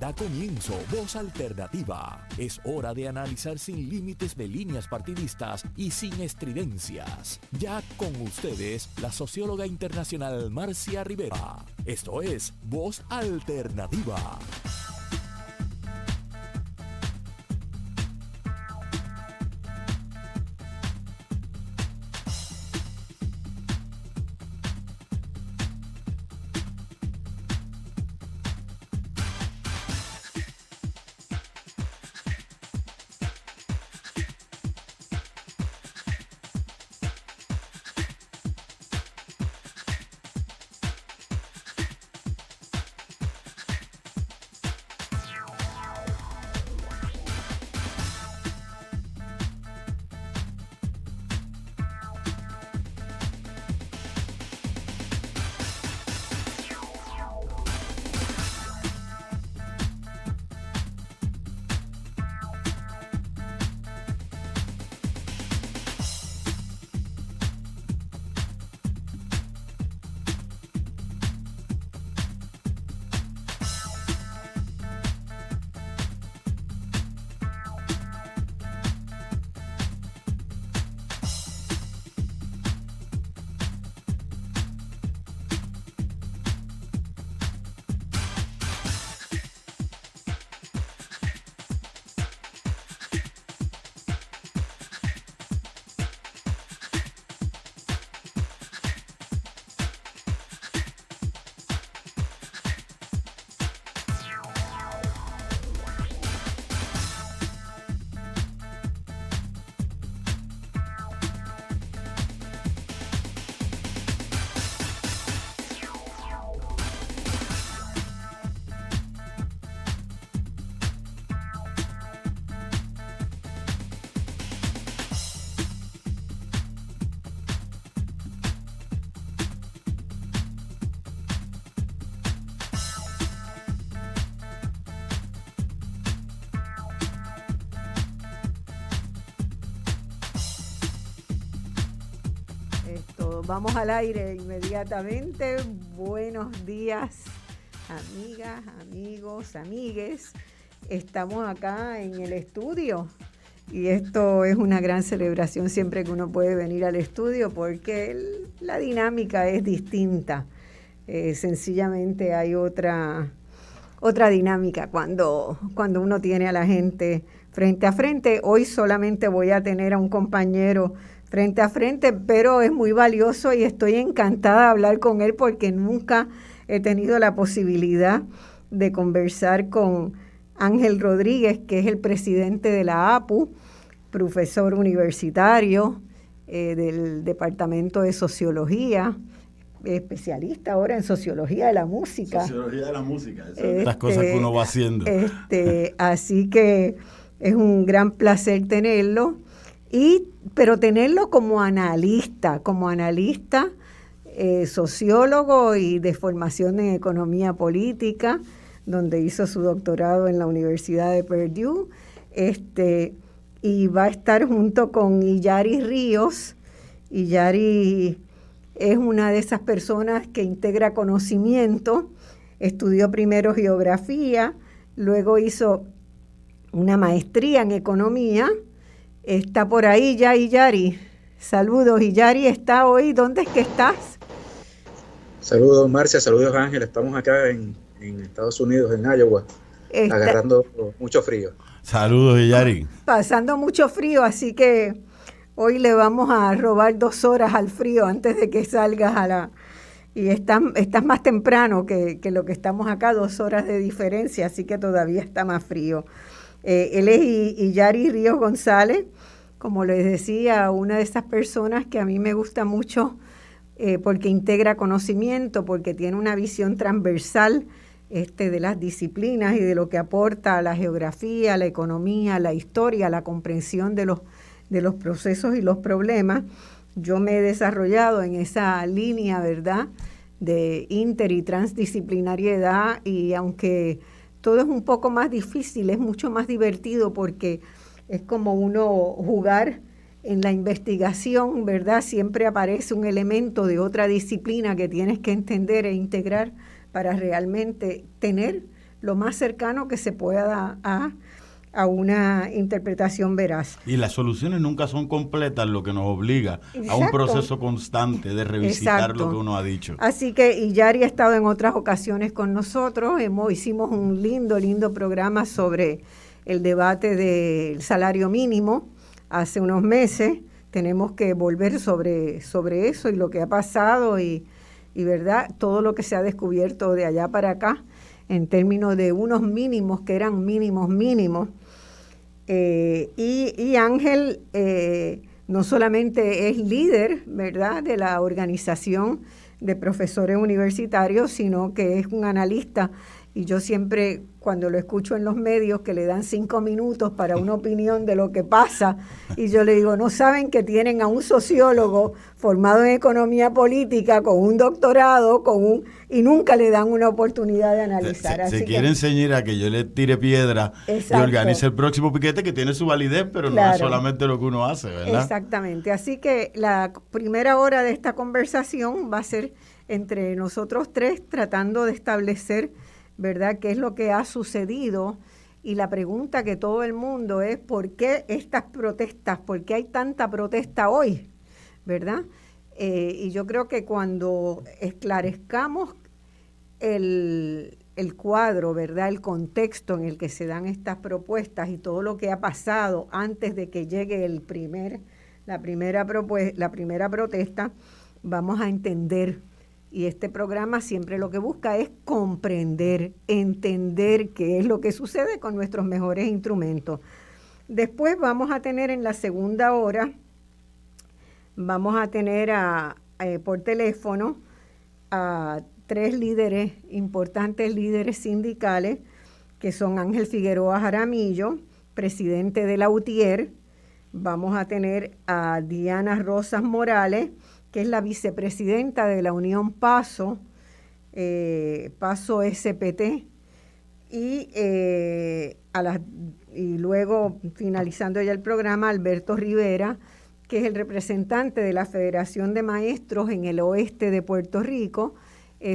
Da comienzo Voz Alternativa. Es hora de analizar sin límites de líneas partidistas y sin estridencias. Ya con ustedes, la socióloga internacional Marcia Rivera. Esto es Voz Alternativa. Vamos al aire inmediatamente. Buenos días, amigas, amigos, amigues. Estamos acá en el estudio y esto es una gran celebración siempre que uno puede venir al estudio porque la dinámica es distinta. Sencillamente hay otra dinámica cuando uno tiene a la gente frente a frente. Hoy solamente voy a tener a un compañero frente a frente, pero es muy valioso y estoy encantada de hablar con él porque nunca he tenido la posibilidad de conversar con Ángel Rodríguez, que es el presidente de la APU, profesor universitario del Departamento de Sociología, especialista ahora en Sociología de la Música. Sociología de la Música, las cosas que uno va haciendo. Así que es un gran placer tenerlo. Pero tenerlo como analista sociólogo y de formación en economía política, donde hizo su doctorado en la Universidad de Purdue, y va a estar junto con Illari Ríos. Illari es una de esas personas que integra conocimiento, estudió primero geografía, luego hizo una maestría en economía. Está por ahí ya Illari. Saludos, Illari está hoy. ¿Dónde es que estás? Saludos, Marcia. Saludos, Ángel. Estamos acá en Estados Unidos, en Iowa, agarrando mucho frío. Saludos, Illari. Pasando mucho frío, así que hoy le vamos a robar 2 horas al frío antes de que salgas y estás más temprano que lo que estamos acá, 2 horas de diferencia, así que todavía está más frío. Él es Illari Ríos González, como les decía, una de esas personas que a mí me gusta mucho porque integra conocimiento, porque tiene una visión transversal de las disciplinas y de lo que aporta a la geografía, la economía, la historia, la comprensión de los procesos y los problemas. Yo me he desarrollado en esa línea, ¿verdad?, de inter y transdisciplinariedad, y aunque todo es un poco más difícil, es mucho más divertido porque es como uno jugar en la investigación, ¿verdad? Siempre aparece un elemento de otra disciplina que tienes que entender e integrar para realmente tener lo más cercano que se pueda a una interpretación veraz. Y las soluciones nunca son completas, lo que nos obliga a un proceso constante de revisitar lo que uno ha dicho. Así que, y Yari ha estado en otras ocasiones con nosotros, hicimos un lindo programa sobre el debate del salario mínimo hace unos meses. Tenemos que volver sobre eso y lo que ha pasado y verdad, todo lo que se ha descubierto de allá para acá en términos de unos mínimos que eran mínimos. Y Ángel no solamente es líder, ¿verdad?, de la organización de profesores universitarios, sino que es un analista. Y yo siempre, cuando lo escucho en los medios, que le dan 5 minutos para una opinión de lo que pasa, y yo le digo, ¿no saben que tienen a un sociólogo formado en economía política, con un doctorado, y nunca le dan una oportunidad de analizar? Se quiere enseñar a que yo le tire piedra y organice el próximo piquete, que tiene su validez, pero claro, no es solamente lo que uno hace, ¿verdad? Exactamente. Así que la primera hora de esta conversación va a ser entre nosotros tres, tratando de establecer, ¿verdad?, qué es lo que ha sucedido, y la pregunta que todo el mundo es ¿por qué estas protestas? ¿Por qué hay tanta protesta hoy? ¿Verdad? Y yo creo que cuando esclarezcamos el cuadro, ¿verdad?, el contexto en el que se dan estas propuestas y todo lo que ha pasado antes de que llegue la primera protesta, vamos a entender. Y este programa siempre lo que busca es comprender, entender qué es lo que sucede con nuestros mejores instrumentos. Después vamos a tener en la segunda hora, vamos a tener por teléfono a 3 importantes líderes sindicales, que son Ángel Figueroa Jaramillo, presidente de la UTIER. Vamos a tener a Diana Rosas Morales, que es la vicepresidenta de la Unión Paso SPT, y luego, finalizando ya el programa, Alberto Rivera, que es el representante de la Federación de Maestros en el oeste de Puerto Rico.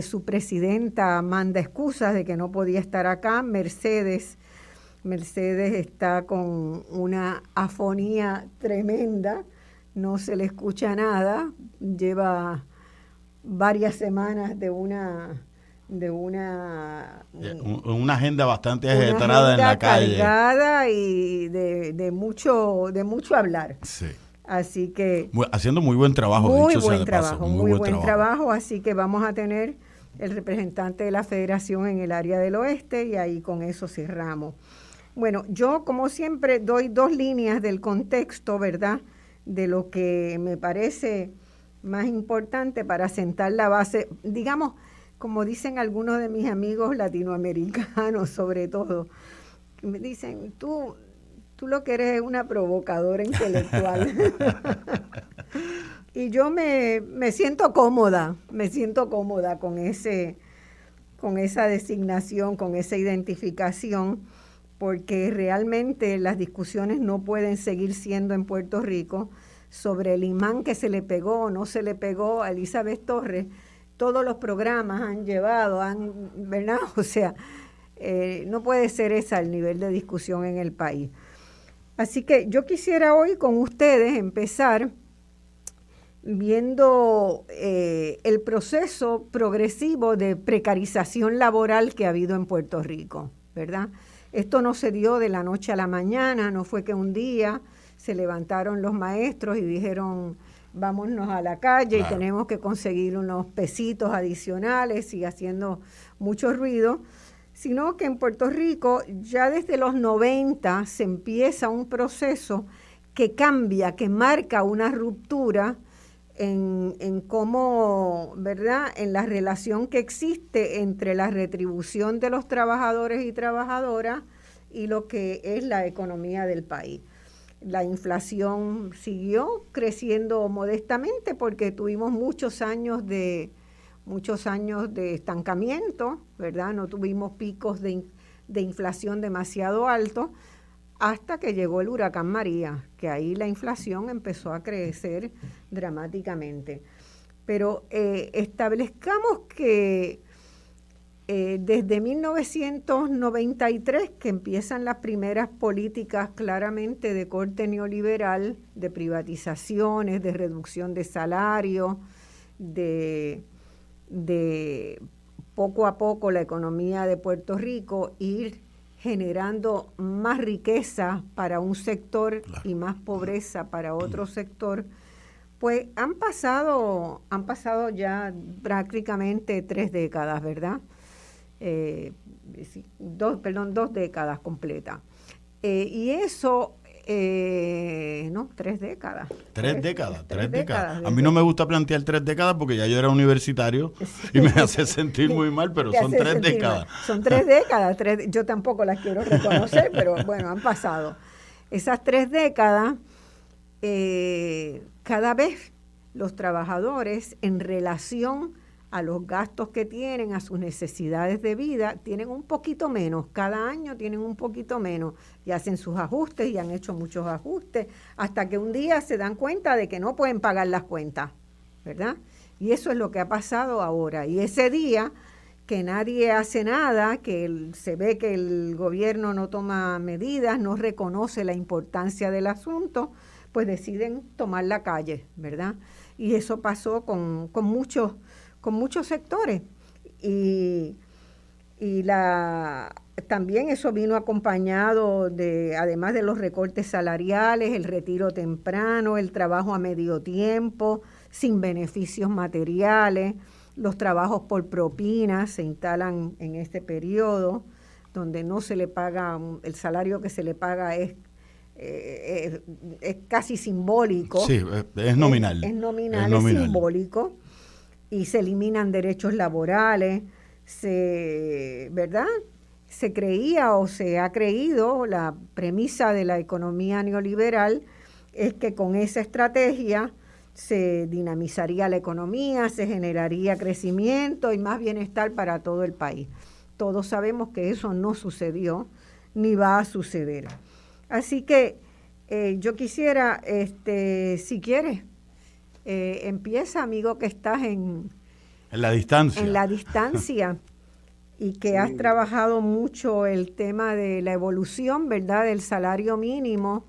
Su presidenta manda excusas de que no podía estar acá. Mercedes está con una afonía tremenda, no se le escucha nada, lleva varias semanas de una agenda bastante agitada en la calle, cargada y de mucho hablar. Sí. Así que haciendo muy buen trabajo, muy buen trabajo. Así que vamos a tener el representante de la Federación en el área del oeste, y ahí con eso cerramos. Bueno, yo como siempre doy 2 líneas del contexto, ¿verdad?, de lo que me parece más importante para sentar la base, digamos, como dicen algunos de mis amigos latinoamericanos sobre todo, me dicen, tú lo que eres es una provocadora intelectual. Y yo me siento cómoda con esa designación, con esa identificación, porque realmente las discusiones no pueden seguir siendo en Puerto Rico sobre el imán que se le pegó o no se le pegó a Elizabeth Torres. Todos los programas ¿verdad? O sea, no puede ser ese el nivel de discusión en el país. Así que yo quisiera hoy con ustedes empezar viendo el proceso progresivo de precarización laboral que ha habido en Puerto Rico, ¿verdad? Esto no se dio de la noche a la mañana, no fue que un día se levantaron los maestros y dijeron, vámonos a la calle, claro, y tenemos que conseguir unos pesitos adicionales y haciendo mucho ruido, sino que en Puerto Rico ya desde los 90 se empieza un proceso que cambia, que marca una ruptura en cómo, ¿verdad?, en la relación que existe entre la retribución de los trabajadores y trabajadoras y lo que es la economía del país. La inflación siguió creciendo modestamente porque tuvimos muchos años de estancamiento, ¿verdad? No tuvimos picos de inflación demasiado altos hasta que llegó el huracán María, que ahí la inflación empezó a crecer dramáticamente. Pero establezcamos que desde 1993, que empiezan las primeras políticas claramente de corte neoliberal, de privatizaciones, de reducción de salario, de poco a poco la economía de Puerto Rico ir generando más riqueza para un sector y más pobreza para otro sector, pues han pasado ya prácticamente 3 décadas, ¿verdad? 2 décadas completas. Y eso, no, 3 décadas. 3 décadas. A mí no me gusta plantear 3 décadas porque ya yo era universitario y me hace sentir muy mal, pero son 3 décadas. Son 3 décadas, yo tampoco las quiero reconocer, pero bueno, han pasado. Esas 3 décadas, cada vez los trabajadores en relación a los gastos que tienen, a sus necesidades de vida, tienen un poquito menos, cada año tienen un poquito menos y hacen sus ajustes y han hecho muchos ajustes hasta que un día se dan cuenta de que no pueden pagar las cuentas, ¿verdad? Y eso es lo que ha pasado ahora. Y ese día que nadie hace nada, que se ve que el gobierno no toma medidas, no reconoce la importancia del asunto, pues deciden tomar la calle, ¿verdad? Y eso pasó con muchos sectores y también eso vino acompañado además de los recortes salariales, el retiro temprano, el trabajo a medio tiempo, sin beneficios materiales, los trabajos por propina se instalan en este periodo, donde no se le paga, el salario que se le paga es casi simbólico. Sí, es nominal. Es simbólico. Y se eliminan derechos laborales, ¿verdad? Se creía o se ha creído, la premisa de la economía neoliberal es que con esa estrategia se dinamizaría la economía, se generaría crecimiento y más bienestar para todo el país. Todos sabemos que eso no sucedió ni va a suceder. Así que yo quisiera, si quieres, empieza, amigo, que estás en la distancia. En la distancia y que has trabajado mucho el tema de la evolución, ¿verdad?, del salario mínimo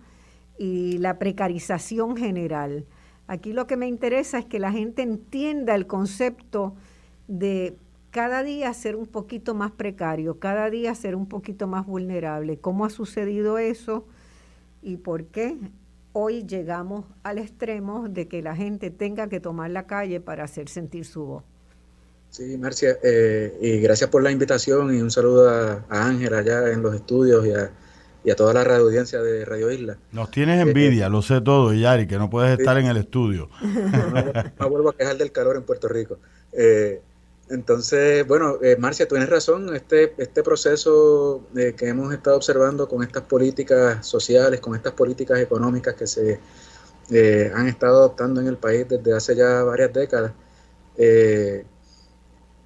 y la precarización general. Aquí lo que me interesa es que la gente entienda el concepto de cada día ser un poquito más precario, cada día ser un poquito más vulnerable. ¿Cómo ha sucedido eso y por qué hoy llegamos al extremo de que la gente tenga que tomar la calle para hacer sentir su voz? Sí, Marcia, y gracias por la invitación y un saludo a Ángel allá en los estudios y a toda la radio audiencia de Radio Isla. Nos tienes envidia, lo sé todo, Yari, que no puedes estar en el estudio. No vuelvo a quejar del calor en Puerto Rico. Entonces, bueno, Marcia, tú tienes razón, este proceso que hemos estado observando con estas políticas sociales, con estas políticas económicas que se han estado adoptando en el país desde hace ya varias décadas,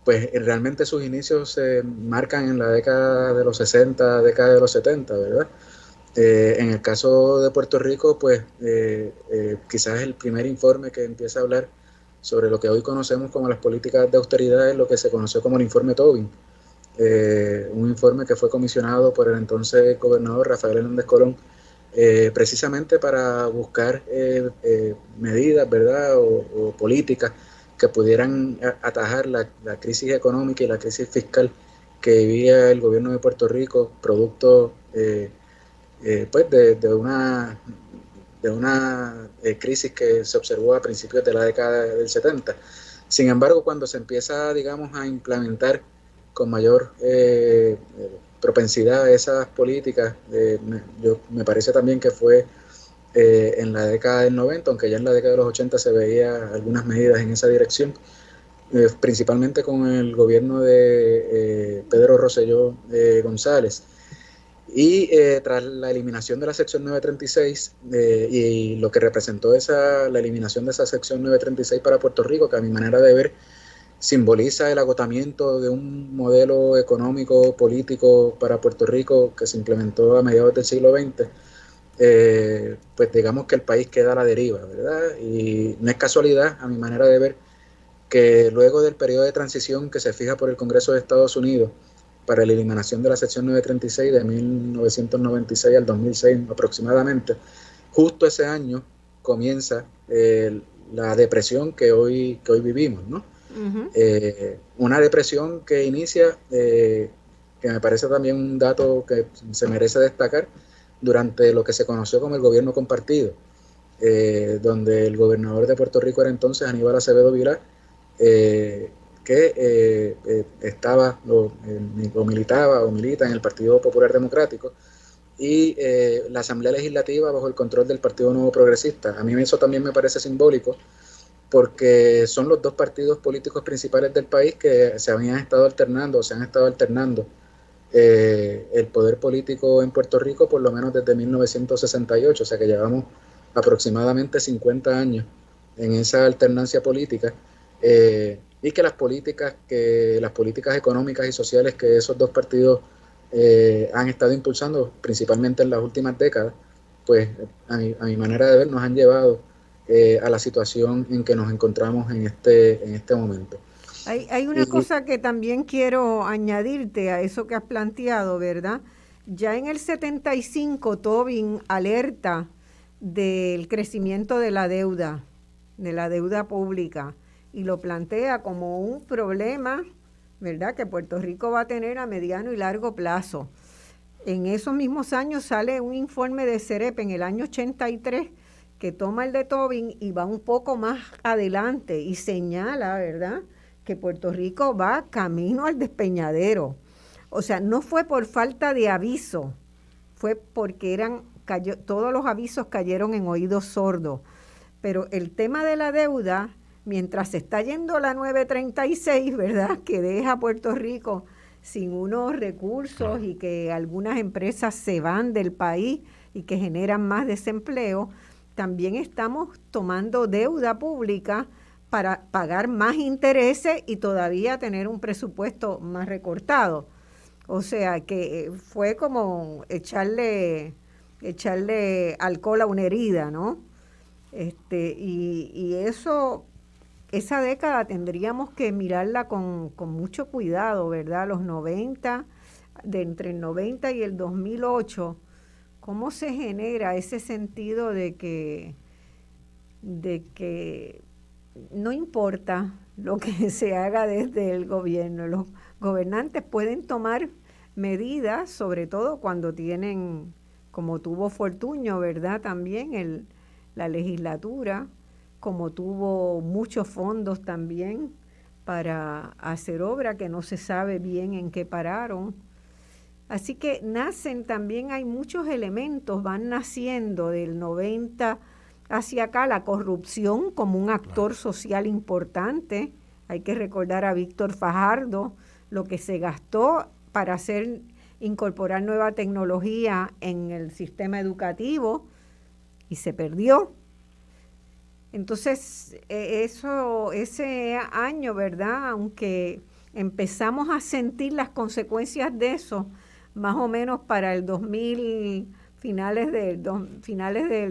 pues realmente sus inicios se marcan en la década de los 60, década de los 70, ¿verdad? En el caso de Puerto Rico, pues quizás el primer informe que empieza a hablar sobre lo que hoy conocemos como las políticas de austeridad es lo que se conoció como el informe Tobin, un informe que fue comisionado por el entonces gobernador Rafael Hernández Colón, precisamente para buscar medidas, ¿verdad?, o políticas que pudieran atajar la crisis económica y la crisis fiscal que vivía el gobierno de Puerto Rico, producto pues de una crisis que se observó a principios de la década del 70. Sin embargo, cuando se empieza, digamos, a implementar con mayor propensidad esas políticas, me parece también que fue en la década del 90, aunque ya en la década de los 80 se veía algunas medidas en esa dirección, principalmente con el gobierno de Pedro Rosselló González. Y tras la eliminación de la sección 936 y lo que representó la eliminación de esa sección 936 para Puerto Rico, que a mi manera de ver simboliza el agotamiento de un modelo económico, político para Puerto Rico que se implementó a mediados del siglo XX, pues digamos que el país queda a la deriva, ¿verdad? Y no es casualidad, a mi manera de ver, que luego del periodo de transición que se fija por el Congreso de Estados Unidos para la eliminación de la sección 936 de 1996 al 2006 aproximadamente, justo ese año comienza la depresión que hoy vivimos, ¿no? Uh-huh. Una depresión que inicia, que me parece también un dato que se merece destacar, durante lo que se conoció como el gobierno compartido, donde el gobernador de Puerto Rico era entonces Aníbal Acevedo Vilá, que estaba o milita en el Partido Popular Democrático, y la Asamblea Legislativa bajo el control del Partido Nuevo Progresista. A mí eso también me parece simbólico, porque son los dos partidos políticos principales del país que se han estado alternando el poder político en Puerto Rico por lo menos desde 1968, o sea que llevamos aproximadamente 50 años en esa alternancia política, y que las políticas económicas y sociales que esos dos partidos han estado impulsando, principalmente en las últimas décadas, pues a mi manera de ver nos han llevado a la situación en que nos encontramos en este momento. Hay una cosa que también quiero añadirte a eso que has planteado, ¿verdad? Ya en el 75 Tobin alerta del crecimiento de la deuda pública, y lo plantea como un problema, ¿verdad?, que Puerto Rico va a tener a mediano y largo plazo. En esos mismos años sale un informe de CEREP en el año 83 que toma el de Tobin y va un poco más adelante y señala, ¿verdad?, que Puerto Rico va camino al despeñadero. O sea, no fue por falta de aviso, fue porque todos los avisos cayeron en oídos sordos. Pero el tema de la deuda, mientras se está yendo la 936, ¿verdad?, que deja a Puerto Rico sin unos recursos y que algunas empresas se van del país y que generan más desempleo, también estamos tomando deuda pública para pagar más intereses y todavía tener un presupuesto más recortado. O sea que fue como echarle alcohol a una herida, ¿no? Y esa década tendríamos que mirarla con mucho cuidado, ¿verdad? Los 90, entre el 90 y el 2008, ¿cómo se genera ese sentido de que no importa lo que se haga desde el gobierno? Los gobernantes pueden tomar medidas, sobre todo cuando tienen, como tuvo Fortuño, ¿verdad?, también la legislatura, como tuvo muchos fondos también para hacer obra que no se sabe bien en qué pararon. Así que hay muchos elementos, van naciendo del 90 hacia acá, la corrupción como un actor social importante. Hay que recordar a Víctor Fajardo, lo que se gastó para incorporar nueva tecnología en el sistema educativo y se perdió. Entonces, ese año, ¿verdad?, aunque empezamos a sentir las consecuencias de eso, más o menos para el 2000, finales del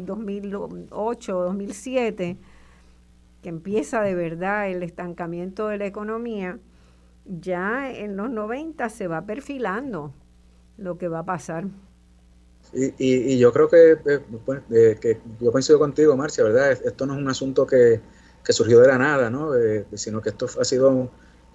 2008, 2007, que empieza de verdad el estancamiento de la economía, ya en los 90 se va perfilando lo que va a pasar. Y yo creo que yo coincido contigo, Marcia, ¿verdad? Esto no es un asunto que surgió de la nada, ¿no? Sino que esto ha sido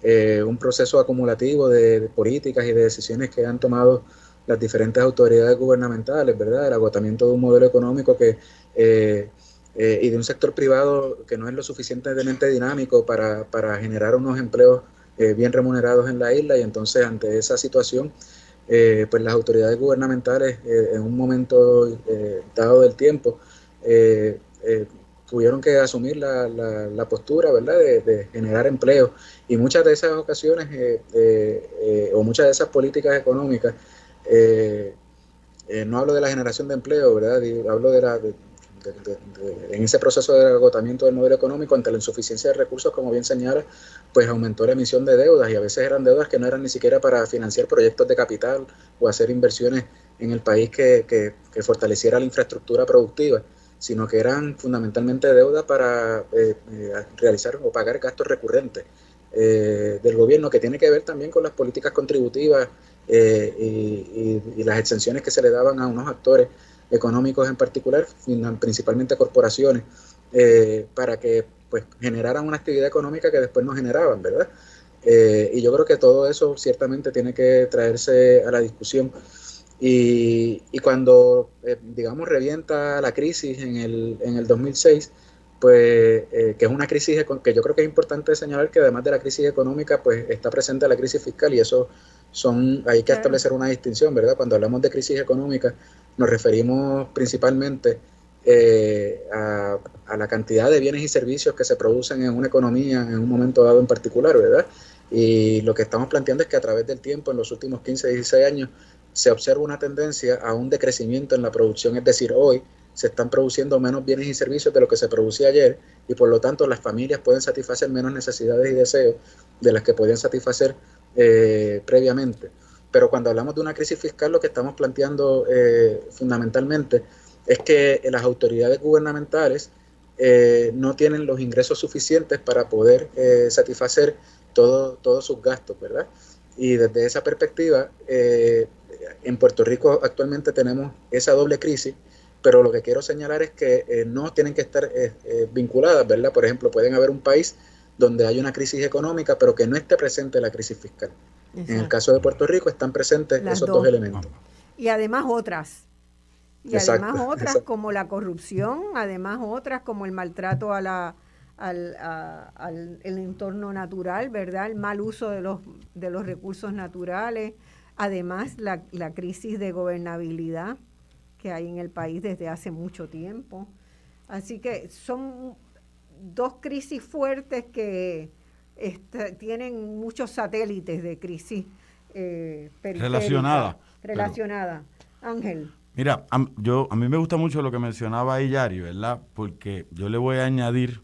un proceso acumulativo de políticas y de decisiones que han tomado las diferentes autoridades gubernamentales, ¿verdad? El agotamiento de un modelo económico y de un sector privado que no es lo suficientemente dinámico para generar unos empleos bien remunerados en la isla, y entonces ante esa situación pues las autoridades gubernamentales en un momento dado del tiempo tuvieron que asumir la postura, ¿verdad?, de generar empleo, y muchas de esas ocasiones o muchas de esas políticas económicas, no hablo de la generación de empleo, ¿verdad?, hablo en ese proceso de agotamiento del modelo económico ante la insuficiencia de recursos, como bien señala, pues aumentó la emisión de deudas, y a veces eran deudas que no eran ni siquiera para financiar proyectos de capital o hacer inversiones en el país que fortaleciera la infraestructura productiva, sino que eran fundamentalmente deuda para realizar o pagar gastos recurrentes del gobierno, que tiene que ver también con las políticas contributivas y las exenciones que se le daban a unos actores económicos en particular, principalmente corporaciones, para que pues generaran una actividad económica que después no generaban, ¿verdad? Y yo creo que todo eso ciertamente tiene que traerse a la discusión. Y cuando, digamos, revienta la crisis en el 2006, pues que es una crisis que yo creo que es importante señalar que además de la crisis económica, pues está presente la crisis fiscal, y eso hay que establecer una distinción, ¿verdad? Cuando hablamos de crisis económica nos referimos principalmente a la cantidad de bienes y servicios que se producen en una economía en un momento dado en particular, ¿verdad? Y lo que estamos planteando es que a través del tiempo, en los últimos 15, 16 años, se observa una tendencia a un decrecimiento en la producción, es decir, hoy se están produciendo menos bienes y servicios de lo que se producía ayer, y por lo tanto las familias pueden satisfacer menos necesidades y deseos de las que podían satisfacer previamente. Pero cuando hablamos de una crisis fiscal, lo que estamos planteando fundamentalmente es que las autoridades gubernamentales no tienen los ingresos suficientes para poder satisfacer todos sus gastos, ¿verdad? Y desde esa perspectiva, en Puerto Rico actualmente tenemos esa doble crisis, pero lo que quiero señalar es que no tienen que estar vinculadas, ¿verdad? Por ejemplo, pueden haber un país donde hay una crisis económica, pero que no esté presente la crisis fiscal. Exacto. En el caso de Puerto Rico están presentes esos dos elementos. Y además otras. Exacto. Como la corrupción, además otras como el maltrato al entorno natural, ¿verdad? El mal uso de los recursos naturales, además la crisis de gobernabilidad que hay en el país desde hace mucho tiempo. Así que son dos crisis fuertes que tienen muchos satélites de crisis relacionada. Ángel. Mira, a mí me gusta mucho lo que mencionaba ahí Yari, ¿verdad? Porque yo le voy a añadir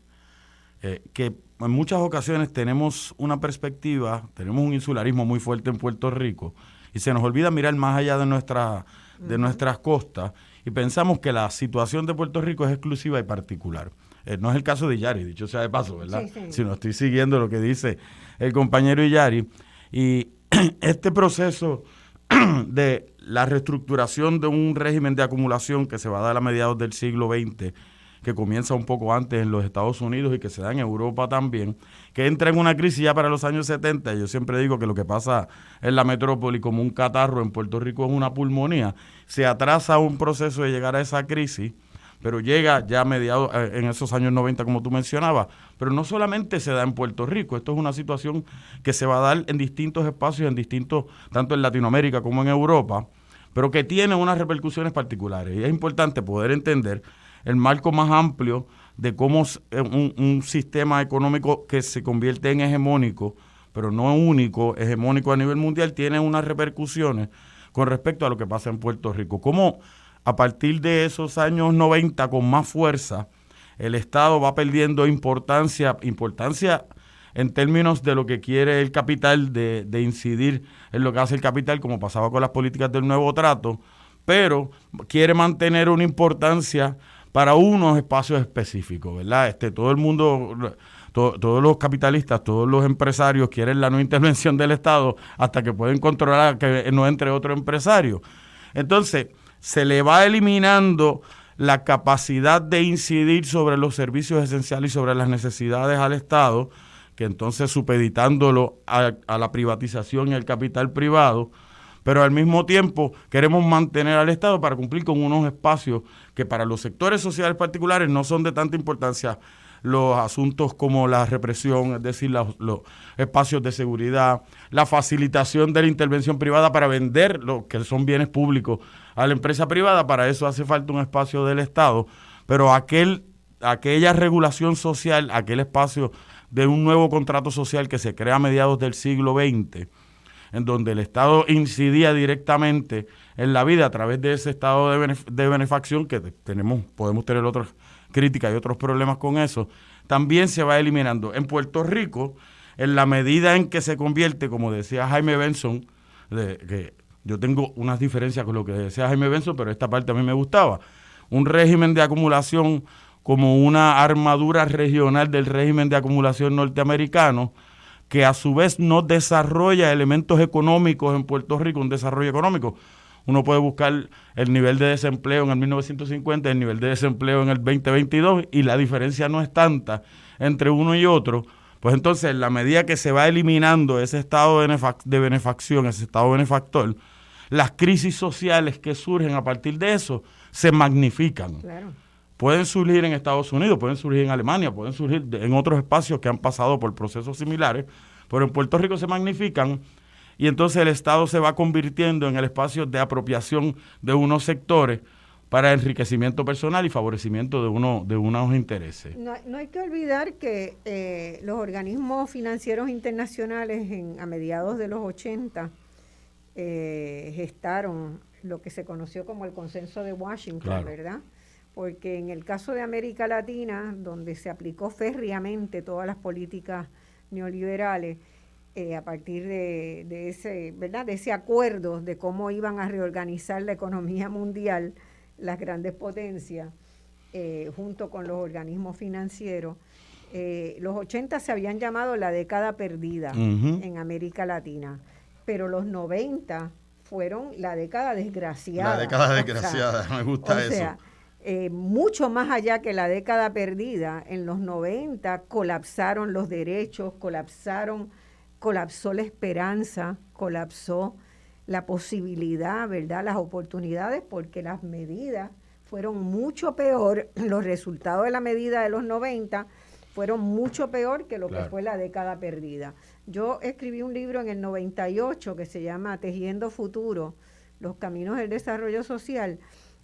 que en muchas ocasiones tenemos una perspectiva, tenemos un insularismo muy fuerte en Puerto Rico y se nos olvida mirar más allá de nuestras costas y pensamos que la situación de Puerto Rico es exclusiva y particular. No es el caso de Yari, dicho sea de paso, ¿verdad? Sí. Sino estoy siguiendo lo que dice el compañero Yari. Y este proceso de la reestructuración de un régimen de acumulación que se va a dar a mediados del siglo XX, que comienza un poco antes en los Estados Unidos y que se da en Europa también, que entra en una crisis ya para los años 70. Yo siempre digo que lo que pasa en la metrópoli como un catarro en Puerto Rico es una pulmonía. Se atrasa un proceso de llegar a esa crisis, pero llega ya a mediados, en esos años 90, como tú mencionabas. Pero no solamente se da en Puerto Rico, esto es una situación que se va a dar en distintos espacios, tanto en Latinoamérica como en Europa, pero que tiene unas repercusiones particulares. Y es importante poder entender el marco más amplio de cómo un sistema económico que se convierte en hegemónico, pero no único, hegemónico a nivel mundial, tiene unas repercusiones con respecto a lo que pasa en Puerto Rico. Cómo a partir de esos años 90, con más fuerza, el Estado va perdiendo importancia en términos de lo que quiere el capital, de incidir en lo que hace el capital, como pasaba con las políticas del nuevo trato, pero quiere mantener una importancia para unos espacios específicos, ¿verdad? Todo el mundo, todos los capitalistas, todos los empresarios quieren la no intervención del Estado hasta que pueden controlar que no entre otro empresario. Entonces, se le va eliminando la capacidad de incidir sobre los servicios esenciales y sobre las necesidades al Estado, que entonces supeditándolo a la privatización y al capital privado, pero al mismo tiempo queremos mantener al Estado para cumplir con unos espacios que para los sectores sociales particulares no son de tanta importancia, los asuntos como la represión, es decir, los espacios de seguridad, la facilitación de la intervención privada para vender lo que son bienes públicos a la empresa privada. Para eso hace falta un espacio del Estado, pero aquella regulación social, aquel espacio de un nuevo contrato social que se crea a mediados del siglo XX, en donde el Estado incidía directamente en la vida a través de ese estado de benefacción, que podemos tener otras críticas y otros problemas con eso, también se va eliminando. En Puerto Rico, en la medida en que se convierte, como decía Jaime Benson, que yo tengo unas diferencias con lo que decía Jaime Benson, pero esta parte a mí me gustaba, un régimen de acumulación como una armadura regional del régimen de acumulación norteamericano, que a su vez no desarrolla elementos económicos en Puerto Rico, un desarrollo económico. Uno puede buscar el nivel de desempleo en el 1950, el nivel de desempleo en el 2022, y la diferencia no es tanta entre uno y otro. Pues entonces, en la medida que se va eliminando ese estado de benefacción, ese estado benefactor, las crisis sociales que surgen a partir de eso se magnifican. Claro. Pueden surgir en Estados Unidos, pueden surgir en Alemania, pueden surgir en otros espacios que han pasado por procesos similares, pero en Puerto Rico se magnifican, y entonces el Estado se va convirtiendo en el espacio de apropiación de unos sectores para enriquecimiento personal y favorecimiento de unos intereses. No hay que olvidar que los organismos financieros internacionales a mediados de los 80 gestaron lo que se conoció como el Consenso de Washington, claro, ¿verdad? Porque en el caso de América Latina, donde se aplicó férreamente todas las políticas neoliberales, a partir de ese, ¿verdad?, de ese acuerdo de cómo iban a reorganizar la economía mundial, las grandes potencias, junto con los organismos financieros, los 80 se habían llamado la década perdida en América Latina, pero los 90 fueron la década desgraciada. La década desgraciada, me gusta eso. Mucho más allá que la década perdida, en los 90 colapsaron los derechos, colapsó la esperanza, colapsó la posibilidad, ¿verdad?, las oportunidades, porque las medidas fueron mucho peor, los resultados de la medida de los 90 fueron mucho peor que lo que fue la década perdida. Yo escribí un libro en el 98 que se llama Tejiendo Futuro, los caminos del desarrollo social,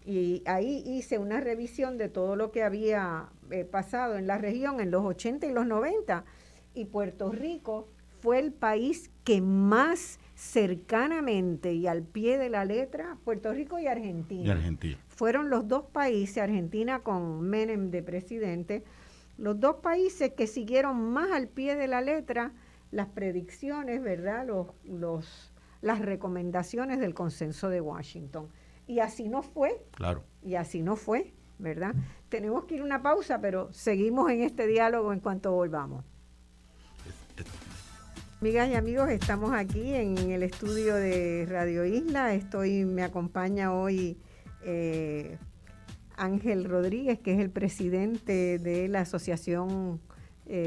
y ahí hice una revisión de todo lo que había pasado en la región en los 80 y los 90, y Puerto Rico fue el país que más cercanamente y al pie de la letra, Puerto Rico y Argentina. Fueron los dos países, Argentina con Menem de presidente, los dos países que siguieron más al pie de la letra las predicciones, ¿verdad?, las recomendaciones del Consenso de Washington. Y así no fue. Claro. Y así no fue, ¿verdad? Tenemos que ir a una pausa, pero seguimos en este diálogo en cuanto volvamos. Amigas y amigos, estamos aquí en el estudio de Radio Isla. Me acompaña hoy Ángel Rodríguez, que es el presidente de la Asociación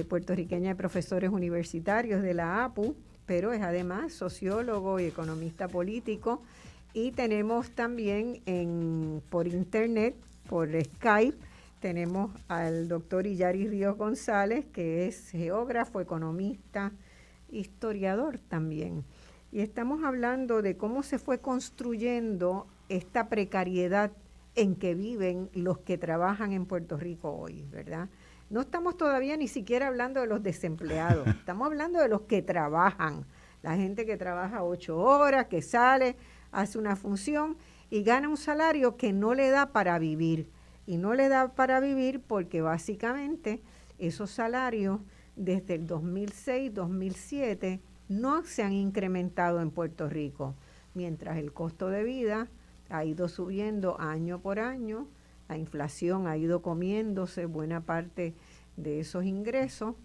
Puertorriqueña de Profesores Universitarios, de la APU, pero es además sociólogo y economista político. Y tenemos también por internet, por Skype, tenemos al doctor Illari Ríos González, que es geógrafo, economista, historiador también. Y estamos hablando de cómo se fue construyendo esta precariedad en que viven los que trabajan en Puerto Rico hoy, ¿verdad? No estamos todavía ni siquiera hablando de los desempleados, estamos hablando de los que trabajan, la gente que trabaja 8 horas, que sale, hace una función y gana un salario que no le da para vivir. Y no le da para vivir porque básicamente esos salarios desde el 2006-2007 no se han incrementado en Puerto Rico, mientras el costo de vida ha ido subiendo año por año, la inflación ha ido comiéndose buena parte de esos ingresos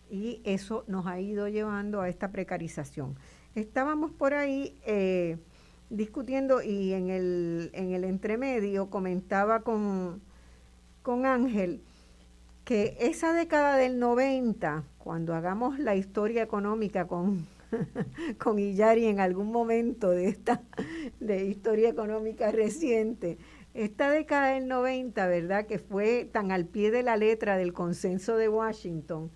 y eso nos ha ido llevando a esta precarización. Estábamos por ahí discutiendo y en el entremedio comentaba con Ángel que esa década del 90, cuando hagamos la historia económica con Illari en algún momento de historia económica reciente, esta década del 90, ¿verdad?, que fue tan al pie de la letra del Consenso de Washington,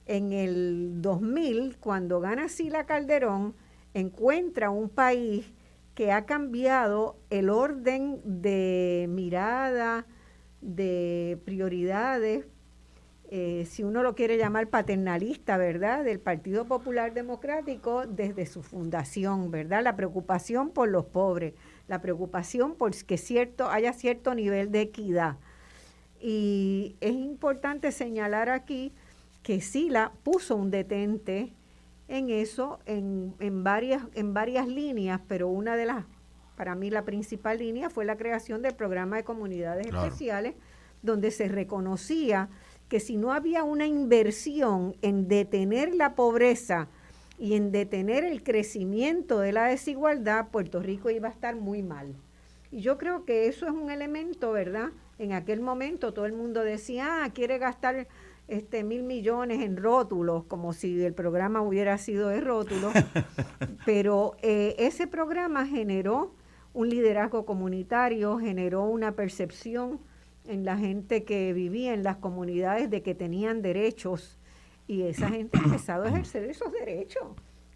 en el 2000, cuando gana Sila Calderón, encuentra un país que ha cambiado el orden de mirada, de prioridades, si uno lo quiere llamar paternalista, ¿verdad?, del Partido Popular Democrático desde su fundación, ¿verdad? La preocupación por los pobres, la preocupación por que haya cierto nivel de equidad. Y es importante señalar aquí que Sila puso un detente en eso, en varias líneas, pero una de las para mí la principal línea fue la creación del programa de comunidades especiales, donde se reconocía que si no había una inversión en detener la pobreza y en detener el crecimiento de la desigualdad, Puerto Rico iba a estar muy mal. Y yo creo que eso es un elemento, ¿verdad? En aquel momento todo el mundo decía, quiere gastar 1,000 millones en rótulos, como si el programa hubiera sido de rótulos, pero ese programa generó un liderazgo comunitario, generó una percepción en la gente que vivía en las comunidades de que tenían derechos, y esa gente ha empezado a ejercer esos derechos.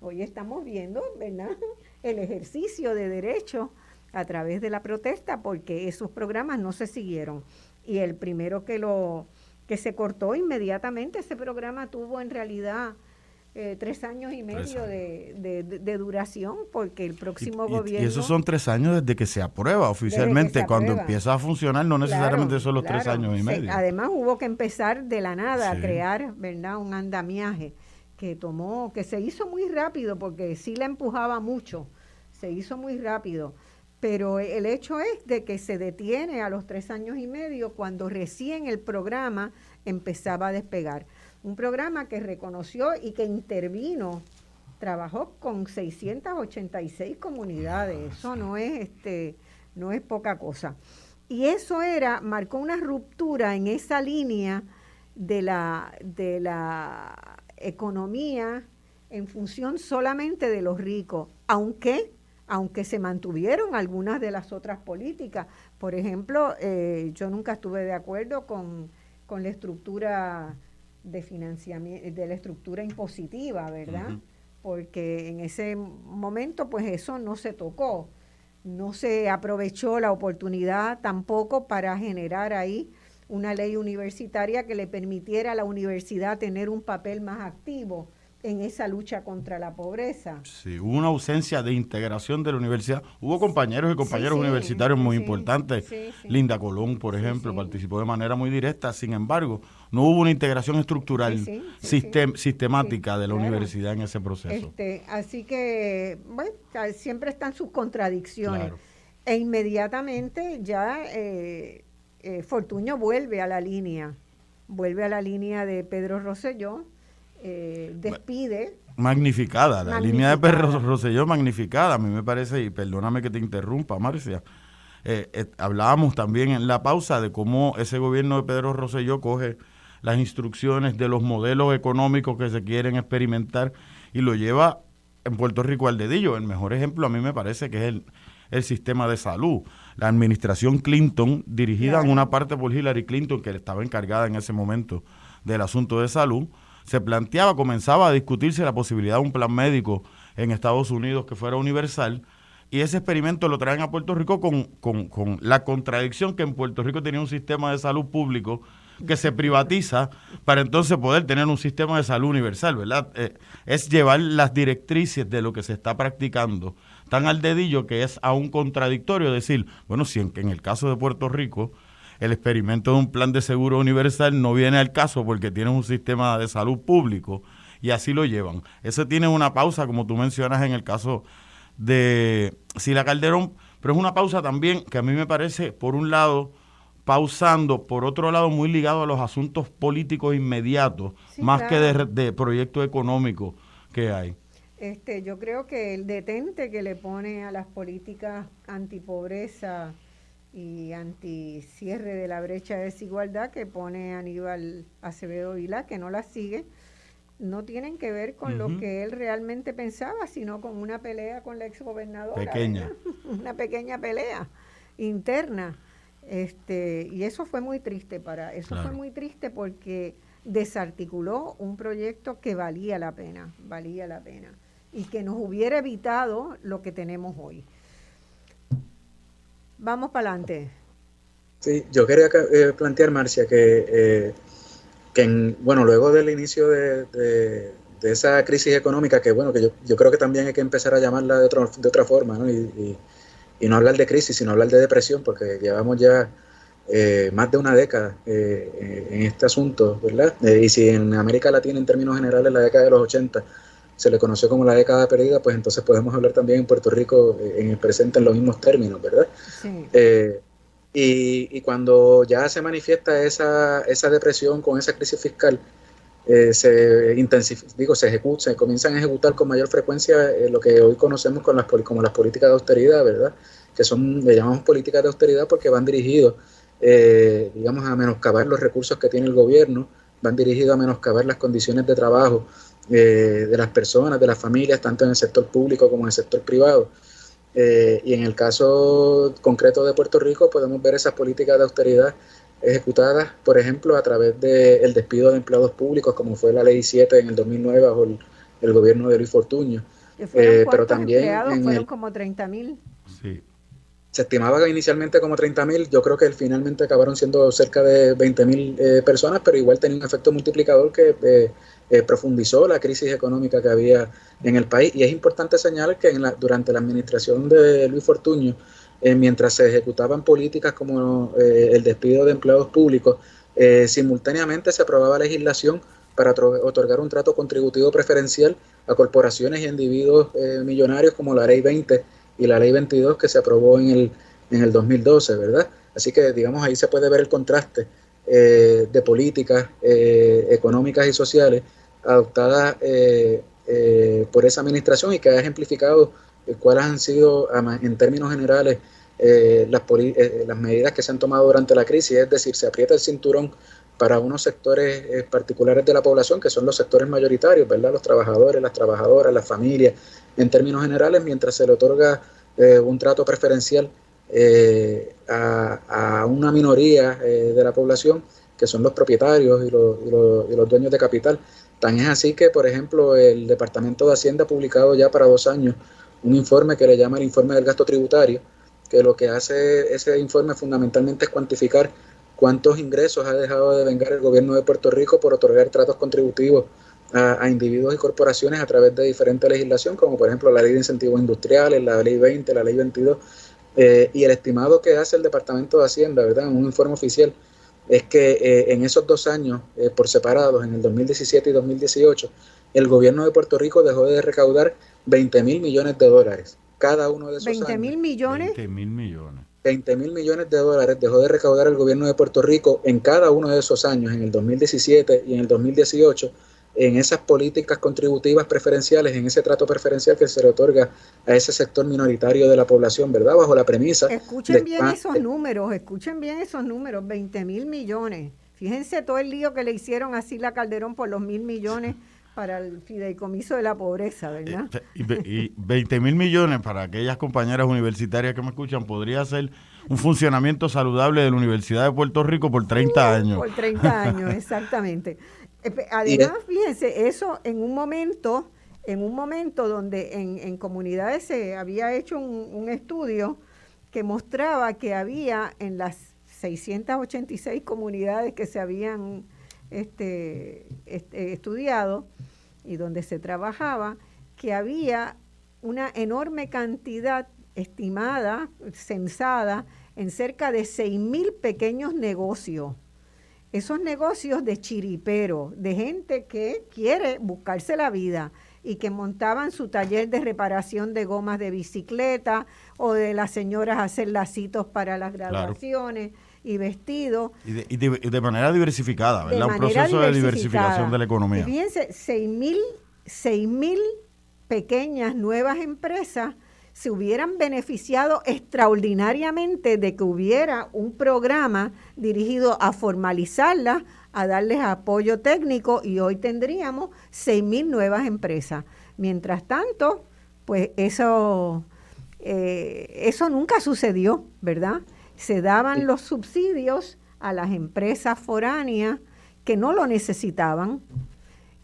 Hoy estamos viendo, ¿verdad?, el ejercicio de derechos a través de la protesta, porque esos programas no se siguieron. Y el primero que se cortó inmediatamente, ese programa tuvo en realidad 3 años y medio de duración, porque el próximo gobierno... Y esos son 3 años desde que se aprueba oficialmente. Cuando empieza a funcionar, no necesariamente son los 3 años y medio. Además hubo que empezar de la nada a crear, ¿verdad?, un andamiaje que se hizo muy rápido, porque sí la empujaba mucho, se hizo muy rápido. Pero el hecho es de que se detiene a los 3 años y medio, cuando recién el programa empezaba a despegar. Un programa que reconoció y que intervino, trabajó con 686 comunidades. Eso no es poca cosa. Y eso marcó una ruptura en esa línea de la economía en función solamente de los ricos, aunque se mantuvieron algunas de las otras políticas. Por ejemplo, yo nunca estuve de acuerdo con la estructura de financiamiento, de la estructura impositiva, ¿verdad? Uh-huh. Porque en ese momento, pues eso no se tocó, no se aprovechó la oportunidad tampoco para generar ahí una ley universitaria que le permitiera a la universidad tener un papel más activo en esa lucha contra la pobreza. Sí, hubo una ausencia de integración de la universidad. Hubo compañeros y compañeras universitarios muy importantes. Linda Colón, por ejemplo, participó de manera muy directa. Sin embargo, no hubo una integración estructural sistemática de la universidad en ese proceso. Así que, bueno, siempre están sus contradicciones. Claro. E inmediatamente ya Fortuño vuelve a la línea de Pedro Rosselló. Despide. Magnificada, la línea de Pedro Rosselló magnificada, a mí me parece, y perdóname que te interrumpa, Marcia, hablábamos también en la pausa de cómo ese gobierno de Pedro Rosselló coge las instrucciones de los modelos económicos que se quieren experimentar y lo lleva en Puerto Rico al dedillo. El mejor ejemplo a mí me parece que es el sistema de salud. La administración Clinton, dirigida en una parte por Hillary Clinton, que estaba encargada en ese momento del asunto de salud, comenzaba a discutirse la posibilidad de un plan médico en Estados Unidos que fuera universal, y ese experimento lo traen a Puerto Rico con la contradicción que en Puerto Rico tenía un sistema de salud público que se privatiza para entonces poder tener un sistema de salud universal, ¿verdad? Es llevar las directrices de lo que se está practicando tan al dedillo que es aún contradictorio decir, bueno, si en el caso de Puerto Rico el experimento de un plan de seguro universal no viene al caso porque tienen un sistema de salud público, y así lo llevan. Eso tiene una pausa, como tú mencionas en el caso de Sila Calderón, pero es una pausa también que a mí me parece, por un lado, pausando, por otro lado, muy ligado a los asuntos políticos inmediatos, más claro, que de proyecto económico que hay. Yo creo que el detente que le pone a las políticas antipobreza y anticierre de la brecha de desigualdad que pone Aníbal Acevedo Vilá, que no la sigue, no tienen que ver con lo que él realmente pensaba, sino con una pelea con la exgobernadora. Pequeña. Una pequeña pelea interna. Y eso fue muy triste fue muy triste porque desarticuló un proyecto que valía la pena, y que nos hubiera evitado lo que tenemos hoy. Vamos para adelante. Sí, yo quería plantear, Marcia, que luego del inicio de esa crisis económica, que yo creo que también hay que empezar a llamarla de otra forma, ¿no? Y no hablar de crisis, sino hablar de depresión, porque llevamos ya más de una década en este asunto, ¿verdad? Y si en América Latina, en términos generales, la década de los 80 se le conoció como la década perdida, pues entonces podemos hablar también en Puerto Rico en el presente en los mismos términos, ¿verdad? Sí. Y cuando ya se manifiesta esa depresión con esa crisis fiscal, se comienzan a ejecutar con mayor frecuencia lo que hoy conocemos como las políticas de austeridad, ¿verdad? Que le llamamos políticas de austeridad porque van dirigidos, a menoscabar los recursos que tiene el gobierno, van dirigidos a menoscabar las condiciones de trabajo de las personas, de las familias, tanto en el sector público como en el sector privado. Y en el caso concreto de Puerto Rico podemos ver esas políticas de austeridad ejecutadas, por ejemplo, a través del despido de empleados públicos, como fue la Ley 7 en el 2009 bajo el gobierno de Luis Fortuño. Pero también fueron como 30,000. Sí. Se estimaba que inicialmente como 30,000, yo creo que finalmente acabaron siendo cerca de 20,000 personas, pero igual tenía un efecto multiplicador que profundizó la crisis económica que había en el país. Y es importante señalar que durante la administración de Luis Fortuño, mientras se ejecutaban políticas como el despido de empleados públicos, simultáneamente se aprobaba legislación para otorgar un trato contributivo preferencial a corporaciones y individuos millonarios, como la Ley 20 y la Ley 22 que se aprobó en el 2012, ¿verdad? Así que, digamos, ahí se puede ver el contraste de políticas económicas y sociales adoptadas por esa administración y que ha ejemplificado cuáles han sido, en términos generales, las medidas que se han tomado durante la crisis. Es decir, se aprieta el cinturón para unos sectores particulares de la población, que son los sectores mayoritarios, ¿verdad? Los trabajadores, las trabajadoras, las familias, en términos generales, mientras se le otorga un trato preferencial a una minoría de la población, que son los propietarios y los dueños de capital. Tan es así que, por ejemplo, el Departamento de Hacienda ha publicado ya para 2 años un informe que le llama el informe del gasto tributario, que lo que hace ese informe fundamentalmente es cuantificar cuántos ingresos ha dejado de vengar el gobierno de Puerto Rico por otorgar tratos contributivos a individuos y corporaciones a través de diferentes legislación, como por ejemplo la Ley de Incentivos Industriales, la Ley 20, la Ley 22, y el estimado que hace el Departamento de Hacienda, ¿verdad?, en un informe oficial, es que en esos 2 años por separados, en el 2017 y 2018, el gobierno de Puerto Rico dejó de recaudar $20,000 millones cada uno de esos años. ¿20,000 millones? 20,000 millones. 20,000 millones de dólares dejó de recaudar el gobierno de Puerto Rico en cada uno de esos años, en el 2017 y en el 2018, en esas políticas contributivas preferenciales, en ese trato preferencial que se le otorga a ese sector minoritario de la población, ¿verdad? Bajo la premisa... Escuchen bien esos números, 20,000 millones. Fíjense todo el lío que le hicieron a Sila Calderón por los 1,000 millones para el fideicomiso de la pobreza, ¿verdad? Y 20,000 millones para aquellas compañeras universitarias que me escuchan, podría ser un funcionamiento saludable de la Universidad de Puerto Rico por 30 años. Por 30 años, exactamente. Además, fíjense, eso en un momento donde en comunidades se había hecho un estudio que mostraba que había en las 686 comunidades que se habían estudiado y donde se trabajaba, que había una enorme cantidad estimada, censada, en cerca de 6,000 pequeños negocios. Esos negocios de chiripero, de gente que quiere buscarse la vida y que montaban su taller de reparación de gomas de bicicleta o de las señoras hacer lacitos para las graduaciones. Claro. Y vestidos. Y de manera diversificada, ¿verdad? Un proceso de diversificación de la economía. Y fíjense, 6,000 pequeñas nuevas empresas se hubieran beneficiado extraordinariamente de que hubiera un programa dirigido a formalizarlas, a darles apoyo técnico, y hoy tendríamos 6,000 nuevas empresas. Mientras tanto, pues eso nunca sucedió, ¿verdad? Se daban los subsidios a las empresas foráneas que no lo necesitaban.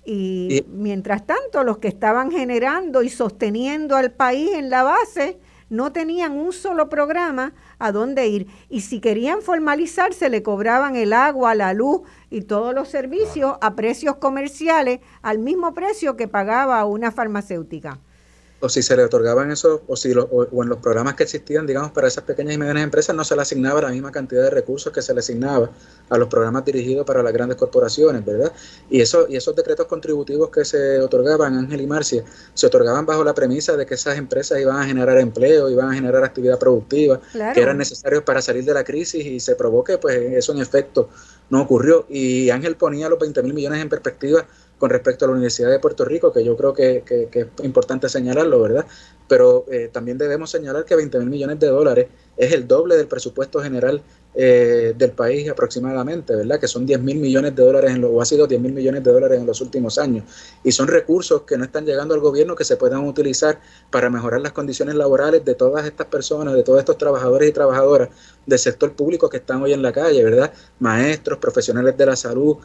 Y mientras tanto, los que estaban generando y sosteniendo al país en la base no tenían un solo programa a dónde ir. Y si querían formalizarse, le cobraban el agua, la luz y todos los servicios a precios comerciales, al mismo precio que pagaba una farmacéutica. o si se le otorgaban eso, o en los programas que existían, digamos, para esas pequeñas y medianas empresas, no se le asignaba la misma cantidad de recursos que se le asignaba a los programas dirigidos para las grandes corporaciones, ¿verdad? Y esos decretos contributivos que se otorgaban, Ángel y Marcia, se otorgaban bajo la premisa de que esas empresas iban a generar empleo, iban a generar actividad productiva, claro, que eran necesarios para salir de la crisis, y se probó que pues eso en efecto no ocurrió. Y Ángel ponía los 20 mil millones en perspectiva con respecto a la Universidad de Puerto Rico, que yo creo que es importante señalarlo, ¿verdad? Pero también debemos señalar que 20 mil millones de dólares es el doble del presupuesto general del país aproximadamente, ¿verdad? Que son 10 mil millones de dólares, o ha sido 10 mil millones de dólares en los últimos años. Y son recursos que no están llegando al gobierno, que se puedan utilizar para mejorar las condiciones laborales de todas estas personas, de todos estos trabajadores y trabajadoras del sector público que están hoy en la calle, ¿verdad? Maestros, profesionales de la salud,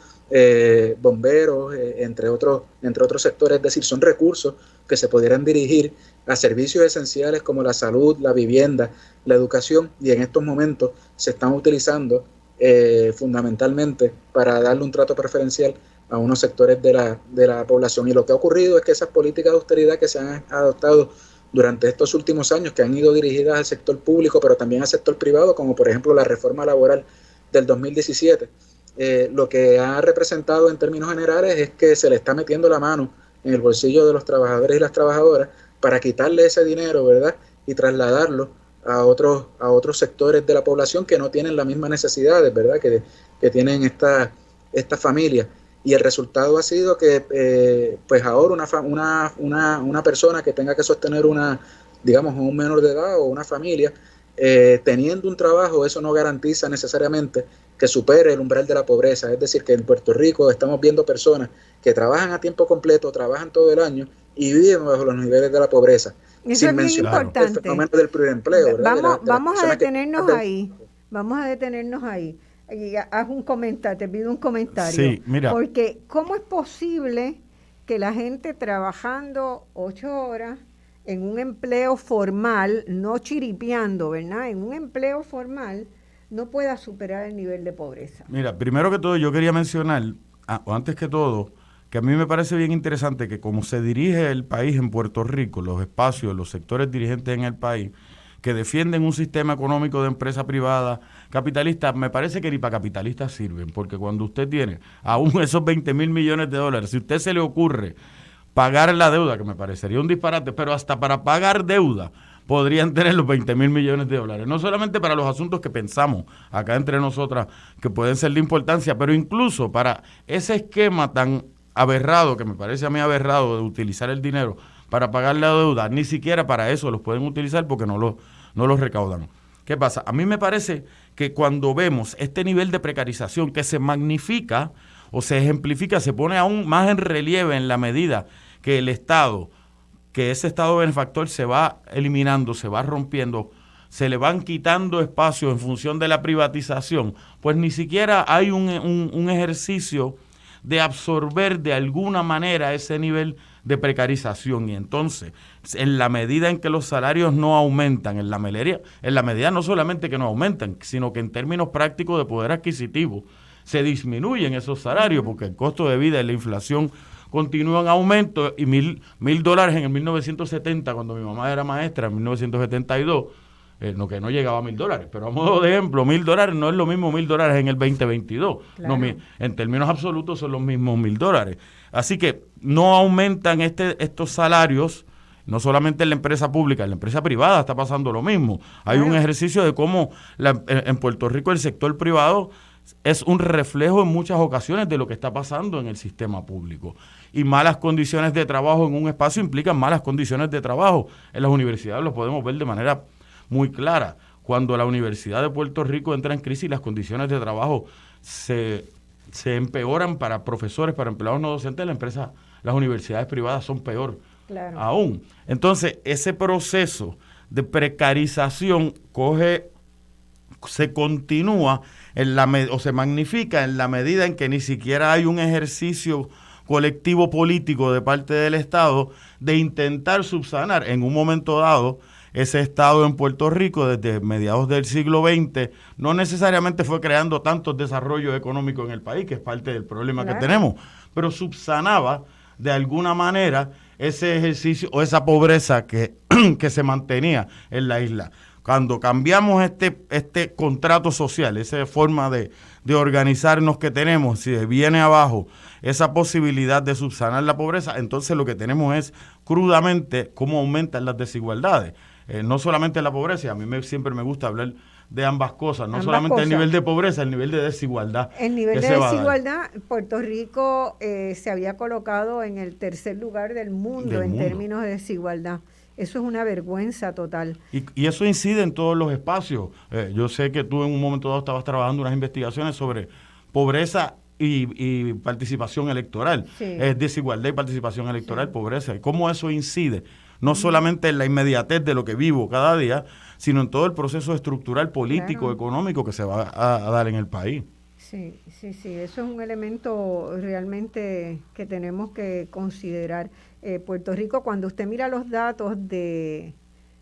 bomberos, entre otros sectores. Es decir, son recursos que se pudieran dirigir a servicios esenciales como la salud, la vivienda, la educación, y en estos momentos se están utilizando fundamentalmente para darle un trato preferencial a unos sectores de la población. Y lo que ha ocurrido es que esas políticas de austeridad que se han adoptado durante estos últimos años, que han ido dirigidas al sector público, pero también al sector privado, como por ejemplo la reforma laboral del 2017, lo que ha representado en términos generales es que se le está metiendo la mano en el bolsillo de los trabajadores y las trabajadoras para quitarle ese dinero, ¿verdad? Y trasladarlo a otros sectores de la población que no tienen las mismas necesidades, ¿verdad? Que tienen estas familias. Y el resultado ha sido que pues ahora una persona que tenga que sostener digamos, un menor de edad o una familia, teniendo un trabajo, eso no garantiza necesariamente que supere el umbral de la pobreza. Es decir, que en Puerto Rico estamos viendo personas que trabajan a tiempo completo, trabajan todo el año y viven bajo los niveles de la pobreza. Eso es bien importante. El fenómeno del pluriempleo, ¿verdad? Vamos a detenernos ahí. Vamos a detenernos ahí. Y haz un comentario, te pido un comentario. Sí, mira. Porque ¿cómo es posible que la gente trabajando 8 horas en un empleo formal, no chiripeando, ¿verdad? En un empleo formal no pueda superar el nivel de pobreza? Mira, primero que todo yo quería mencionar, o antes que todo, que a mí me parece bien interesante que como se dirige el país en Puerto Rico, los espacios, los sectores dirigentes en el país, que defienden un sistema económico de empresa privada capitalista, me parece que ni para capitalistas sirven, porque cuando usted tiene aún esos 20 mil millones de dólares, si a usted se le ocurre pagar la deuda, que me parecería un disparate, pero hasta para pagar deuda podrían tener los 20 mil millones de dólares, no solamente para los asuntos que pensamos acá entre nosotras que pueden ser de importancia, pero incluso para ese esquema tan aberrado, que me parece a mí aberrado, de utilizar el dinero para pagar la deuda, ni siquiera para eso los pueden utilizar porque no los recaudan. ¿Qué pasa? A mí me parece que cuando vemos este nivel de precarización que se magnifica o se ejemplifica, se pone aún más en relieve en la medida que el Estado, que ese Estado benefactor se va eliminando, se va rompiendo, se le van quitando espacios en función de la privatización, pues ni siquiera hay un ejercicio de absorber de alguna manera ese nivel de precarización. Y entonces, en la medida en que los salarios no aumentan, en la medida no solamente que no aumentan, sino que en términos prácticos de poder adquisitivo se disminuyen esos salarios, porque el costo de vida y la inflación continúan en aumento, y $1,000 en el 1970, cuando mi mamá era maestra, en 1972, que no llegaba a $1,000, pero a modo de ejemplo, $1,000 no es lo mismo $1,000 en el 2022. Claro. No, en términos absolutos son los mismos $1,000. Así que no aumentan estos salarios, no solamente en la empresa pública, en la empresa privada está pasando lo mismo. Hay un ejercicio de cómo en Puerto Rico el sector privado es un reflejo en muchas ocasiones de lo que está pasando en el sistema público. Y malas condiciones de trabajo en un espacio implican malas condiciones de trabajo. En las universidades lo podemos ver de manera muy clara. Cuando la Universidad de Puerto Rico entra en crisis, las condiciones de trabajo se empeoran para profesores, para empleados no docentes. Las universidades privadas son peor aún. Entonces, ese proceso de precarización se continúa o se magnifica en la medida en que ni siquiera hay un ejercicio colectivo político de parte del Estado de intentar subsanar en un momento dado. Ese Estado en Puerto Rico desde mediados del siglo XX no necesariamente fue creando tantos desarrollos económicos en el país, que es parte del problema que tenemos, pero subsanaba de alguna manera ese ejercicio o esa pobreza que se mantenía en la isla. Cuando cambiamos este contrato social, esa forma de organizarnos que tenemos, si viene abajo esa posibilidad de subsanar la pobreza, entonces lo que tenemos es crudamente cómo aumentan las desigualdades. No solamente la pobreza, a mí siempre me gusta hablar de ambas cosas, no solamente el nivel de pobreza, el nivel de desigualdad. El nivel de desigualdad, Puerto Rico se había colocado en el tercer lugar del mundo en términos de desigualdad. Eso es una vergüenza total. Y eso incide en todos los espacios. Yo sé que tú en un momento dado estabas trabajando unas investigaciones sobre pobreza y participación electoral. Sí. Desigualdad y participación electoral, sí. Pobreza. Y cómo eso incide, no solamente en la inmediatez de lo que vivo cada día, sino en todo el proceso estructural, político, claro, económico que se va a dar en el país. Sí, eso es un elemento realmente que tenemos que considerar. Puerto Rico, cuando usted mira los datos de,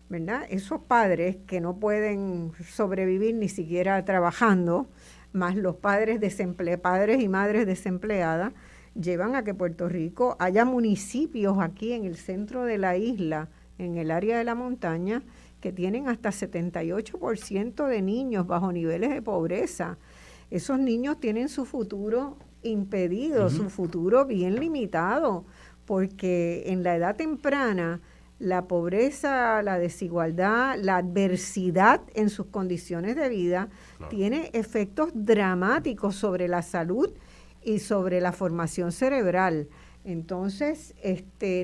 ¿verdad?, esos padres que no pueden sobrevivir ni siquiera trabajando, más los padres y madres desempleadas, llevan a que Puerto Rico haya municipios aquí en el centro de la isla, en el área de la montaña, que tienen hasta 78% de niños bajo niveles de pobreza. Esos niños tienen su futuro impedido, uh-huh, su futuro bien limitado, porque en la edad temprana la pobreza, la desigualdad, la adversidad en sus condiciones de vida, claro, tiene efectos dramáticos sobre la salud y sobre la formación cerebral. Entonces,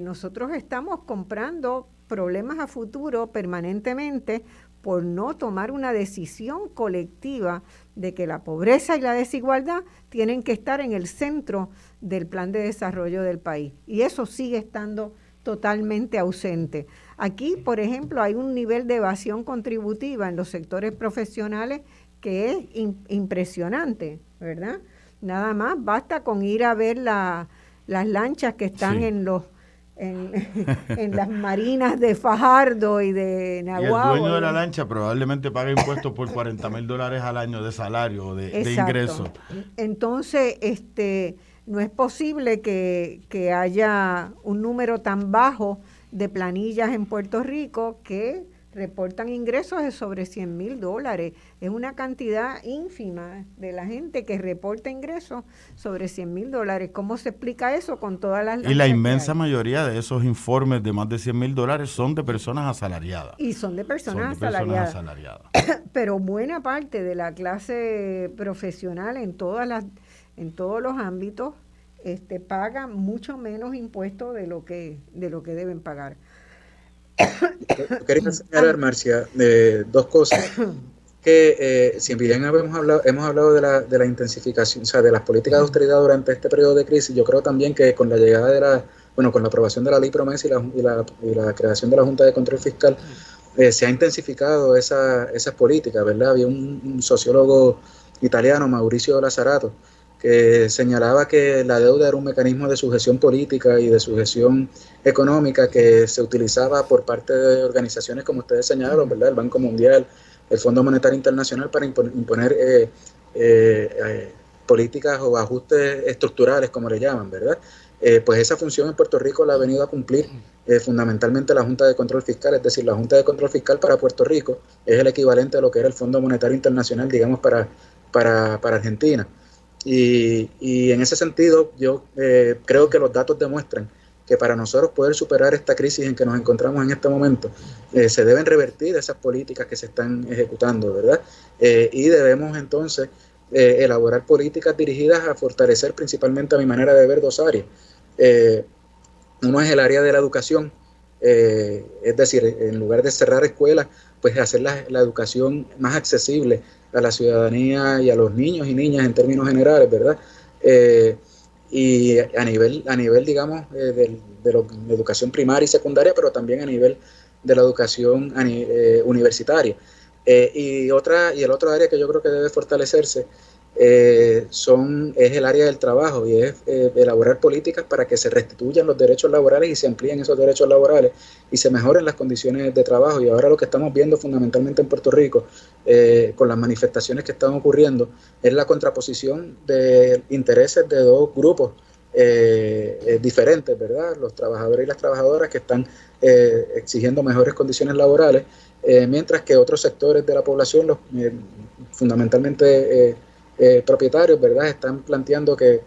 nosotros estamos comprando problemas a futuro permanentemente por no tomar una decisión colectiva de que la pobreza y la desigualdad tienen que estar en el centro del plan de desarrollo del país. Y eso sigue estando totalmente ausente. Aquí, por ejemplo, hay un nivel de evasión contributiva en los sectores profesionales que es impresionante, ¿verdad? Nada más basta con ir a ver las lanchas que están, sí, en las marinas de Fajardo y de Naguabo. Y el dueño de la lancha probablemente paga impuestos por $40,000 al año de salario o de ingreso. Entonces, no es posible que haya un número tan bajo de planillas en Puerto Rico que reportan ingresos de sobre $100,000. Es una cantidad ínfima de la gente que reporta ingresos sobre $100,000. ¿Cómo se explica eso con todas las lanchas? Y la inmensa mayoría de esos informes de más de $100,000 son de personas asalariadas. Y son de personas asalariadas. Pero buena parte de la clase profesional en todos los ámbitos paga mucho menos impuestos de lo que deben pagar. Quería señalar, Marcia, dos cosas. Que si bien hemos hablado de la intensificación, o sea, de las políticas de austeridad durante este periodo de crisis, yo creo también que con la llegada con la aprobación de la ley promesa y la creación de la Junta de Control Fiscal, se ha intensificado esas políticas, ¿verdad? Había un sociólogo italiano, Mauricio Lazzarato, que señalaba que la deuda era un mecanismo de sujeción política y de sujeción económica que se utilizaba por parte de organizaciones como ustedes señalaron, ¿verdad? El Banco Mundial, el Fondo Monetario Internacional, para imponer políticas o ajustes estructurales, como le llaman, ¿verdad? Pues esa función en Puerto Rico la ha venido a cumplir fundamentalmente la Junta de Control Fiscal, es decir, la Junta de Control Fiscal para Puerto Rico es el equivalente a lo que era el Fondo Monetario Internacional, digamos, para Argentina. Y en ese sentido, yo creo que los datos demuestran que para nosotros poder superar esta crisis en que nos encontramos en este momento, se deben revertir esas políticas que se están ejecutando, ¿verdad? Y debemos entonces elaborar políticas dirigidas a fortalecer principalmente, a mi manera de ver, dos áreas. Uno es el área de la educación, es decir, en lugar de cerrar escuelas, pues hacer la educación más accesible a la ciudadanía y a los niños y niñas en términos generales, ¿verdad? Y a nivel digamos, de la educación primaria y secundaria, pero también a nivel de la educación universitaria. Y el otro área que yo creo que debe fortalecerse es el área del trabajo, y es elaborar políticas para que se restituyan los derechos laborales y se amplíen esos derechos laborales y se mejoren las condiciones de trabajo. Y ahora lo que estamos viendo fundamentalmente en Puerto Rico, con las manifestaciones que están ocurriendo, es la contraposición de intereses de dos grupos diferentes, ¿verdad? Los trabajadores y las trabajadoras que están exigiendo mejores condiciones laborales, mientras que otros sectores de la población, fundamentalmente propietarios, ¿verdad?, están planteando que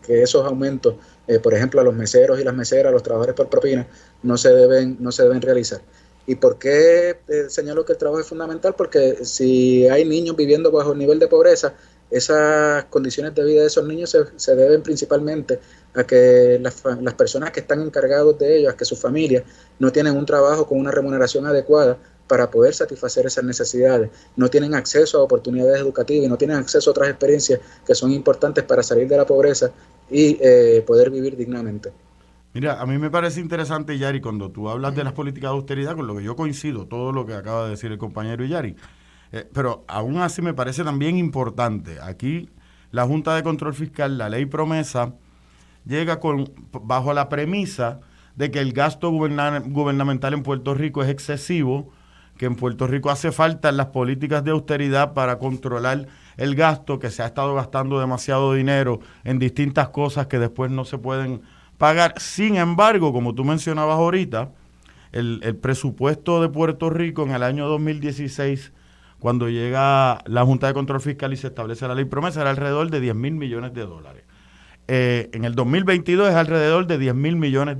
esos aumentos, por ejemplo, a los meseros y las meseras, a los trabajadores por propina, no se deben realizar. ¿Y por qué señalo que el trabajo es fundamental? Porque si hay niños viviendo bajo el nivel de pobreza, esas condiciones de vida de esos niños se deben principalmente a que las personas que están encargados de ellos, a que sus familias no tienen un trabajo con una remuneración adecuada para poder satisfacer esas necesidades, no tienen acceso a oportunidades educativas y no tienen acceso a otras experiencias que son importantes para salir de la pobreza y poder vivir dignamente. Mira, a mí me parece interesante, Yari, cuando tú hablas de las políticas de austeridad, con lo que yo coincido, todo lo que acaba de decir el compañero Yari, pero aún así me parece también importante. Aquí la Junta de Control Fiscal, la ley promesa, llega bajo la premisa de que el gasto gubernamental en Puerto Rico es excesivo, que en Puerto Rico hace falta las políticas de austeridad para controlar el gasto, que se ha estado gastando demasiado dinero en distintas cosas que después no se pueden pagar. Sin embargo, como tú mencionabas ahorita, el presupuesto de Puerto Rico en el año 2016, cuando llega la Junta de Control Fiscal y se establece la ley promesa, era alrededor de $10,000 millones. En el 2022 es alrededor de $10,000 millones.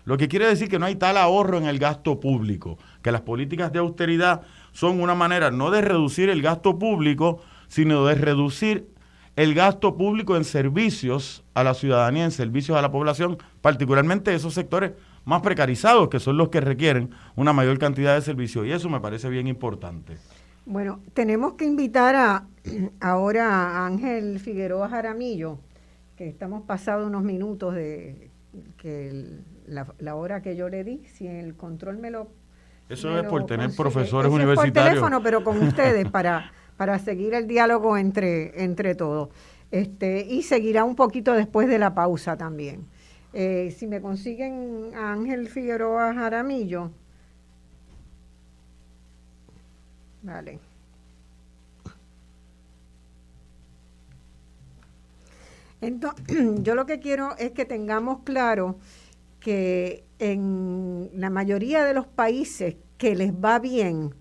Lo que quiere decir que no hay tal ahorro en el gasto público, que las políticas de austeridad son una manera no de reducir el gasto público, sino de reducir el gasto público en servicios a la ciudadanía, en servicios a la población, particularmente esos sectores más precarizados, que son los que requieren una mayor cantidad de servicios. Y eso me parece bien importante. Bueno, tenemos que invitar ahora a Ángel Figueroa Jaramillo, que estamos pasados unos minutos de la hora que yo le di. Si el control me lo... Eso es por tener consigue. profesores Eso universitarios. Es por teléfono, pero con ustedes, para seguir el diálogo entre todos. Y seguirá un poquito después de la pausa también. Si me consiguen a Ángel Figueroa Jaramillo. Vale. Entonces, yo lo que quiero es que tengamos claro que en la mayoría de los países que les va bien,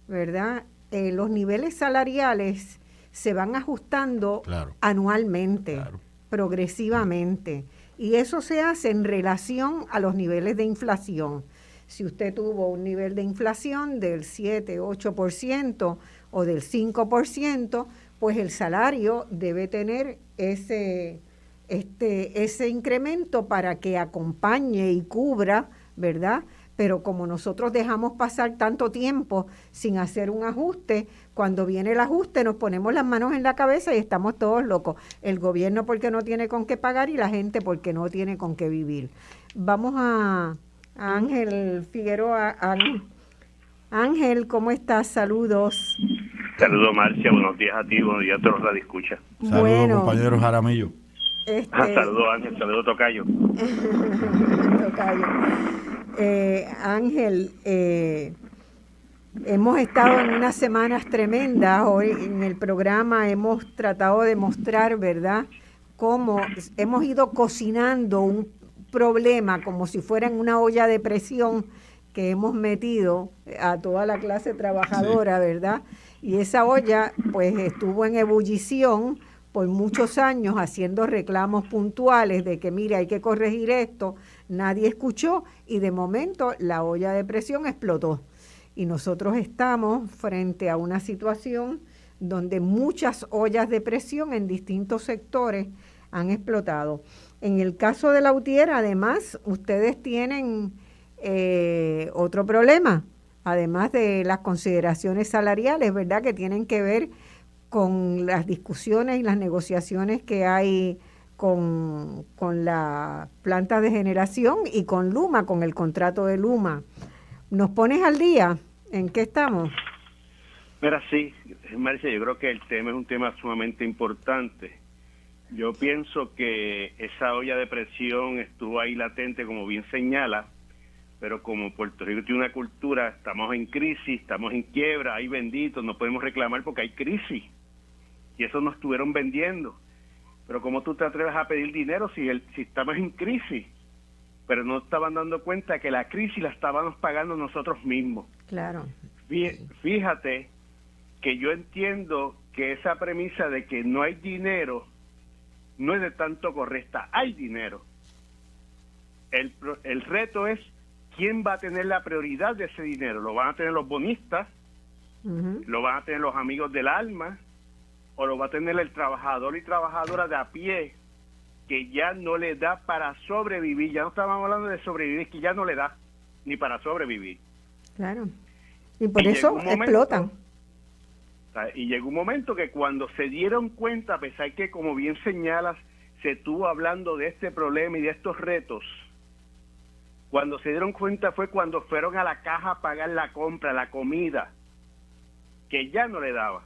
¿verdad?, los niveles salariales se van ajustando anualmente, progresivamente, y eso se hace en relación a los niveles de inflación. Si usted tuvo un nivel de inflación del 7, 8% o del 5%, pues el salario debe tener ese incremento para que acompañe y cubra, ¿verdad? Pero como nosotros dejamos pasar tanto tiempo sin hacer un ajuste, cuando viene el ajuste nos ponemos las manos en la cabeza y estamos todos locos. El gobierno porque no tiene con qué pagar y la gente porque no tiene con qué vivir. Vamos a Ángel Figueroa. Ángel, ¿cómo estás? Saludos. Saludos, Marcia. Buenos días a ti, buenos días a todos los radioescuchas. Saludos, compañero Jaramillo. Saludos, Ángel. Saludos, Tocayo. Tocayo. Ángel, hemos estado en unas semanas tremendas. Hoy en el programa hemos tratado de mostrar, ¿verdad?, cómo hemos ido cocinando un problema como si fuera en una olla de presión que hemos metido a toda la clase trabajadora, ¿verdad? Y esa olla pues estuvo en ebullición por muchos años haciendo reclamos puntuales de que mire, hay que corregir esto, nadie escuchó y de momento la olla de presión explotó. Y nosotros estamos frente a una situación donde muchas ollas de presión en distintos sectores han explotado. En el caso de la UTIER, además, ustedes tienen otro problema, además de las consideraciones salariales, ¿verdad?, que tienen que ver con las discusiones y las negociaciones que hay con la planta de generación y con Luma, con el contrato de Luma. ¿Nos pones al día? ¿En qué estamos? Mira, sí, Marcia, yo creo que el tema es un tema sumamente importante. Yo pienso que esa olla de presión estuvo ahí latente, como bien señala, pero como Puerto Rico tiene una cultura, estamos en crisis, estamos en quiebra, hay benditos, no podemos reclamar porque hay crisis. Y eso nos estuvieron vendiendo. pero ¿cómo tú te atreves a pedir dinero si estamos en crisis? Pero no estaban dando cuenta que la crisis la estábamos pagando nosotros mismos. Claro. Fíjate que yo entiendo que esa premisa de que no hay dinero no es de tanto correcta. Hay dinero. El reto es quién va a tener la prioridad de ese dinero. ¿Lo van a tener los bonistas? ¿Lo van a tener los amigos del alma? ¿O lo va a tener el trabajador y trabajadora de a pie que ya no le da para sobrevivir? Ya no estábamos hablando de sobrevivir, es que ya no le da ni para sobrevivir. Claro. Y por eso explotan. Y llegó un momento que cuando se dieron cuenta, a pesar que, como bien señalas, se estuvo hablando de este problema y de estos retos, cuando se dieron cuenta fue cuando fueron a la caja a pagar la compra, la comida, que ya no le daba.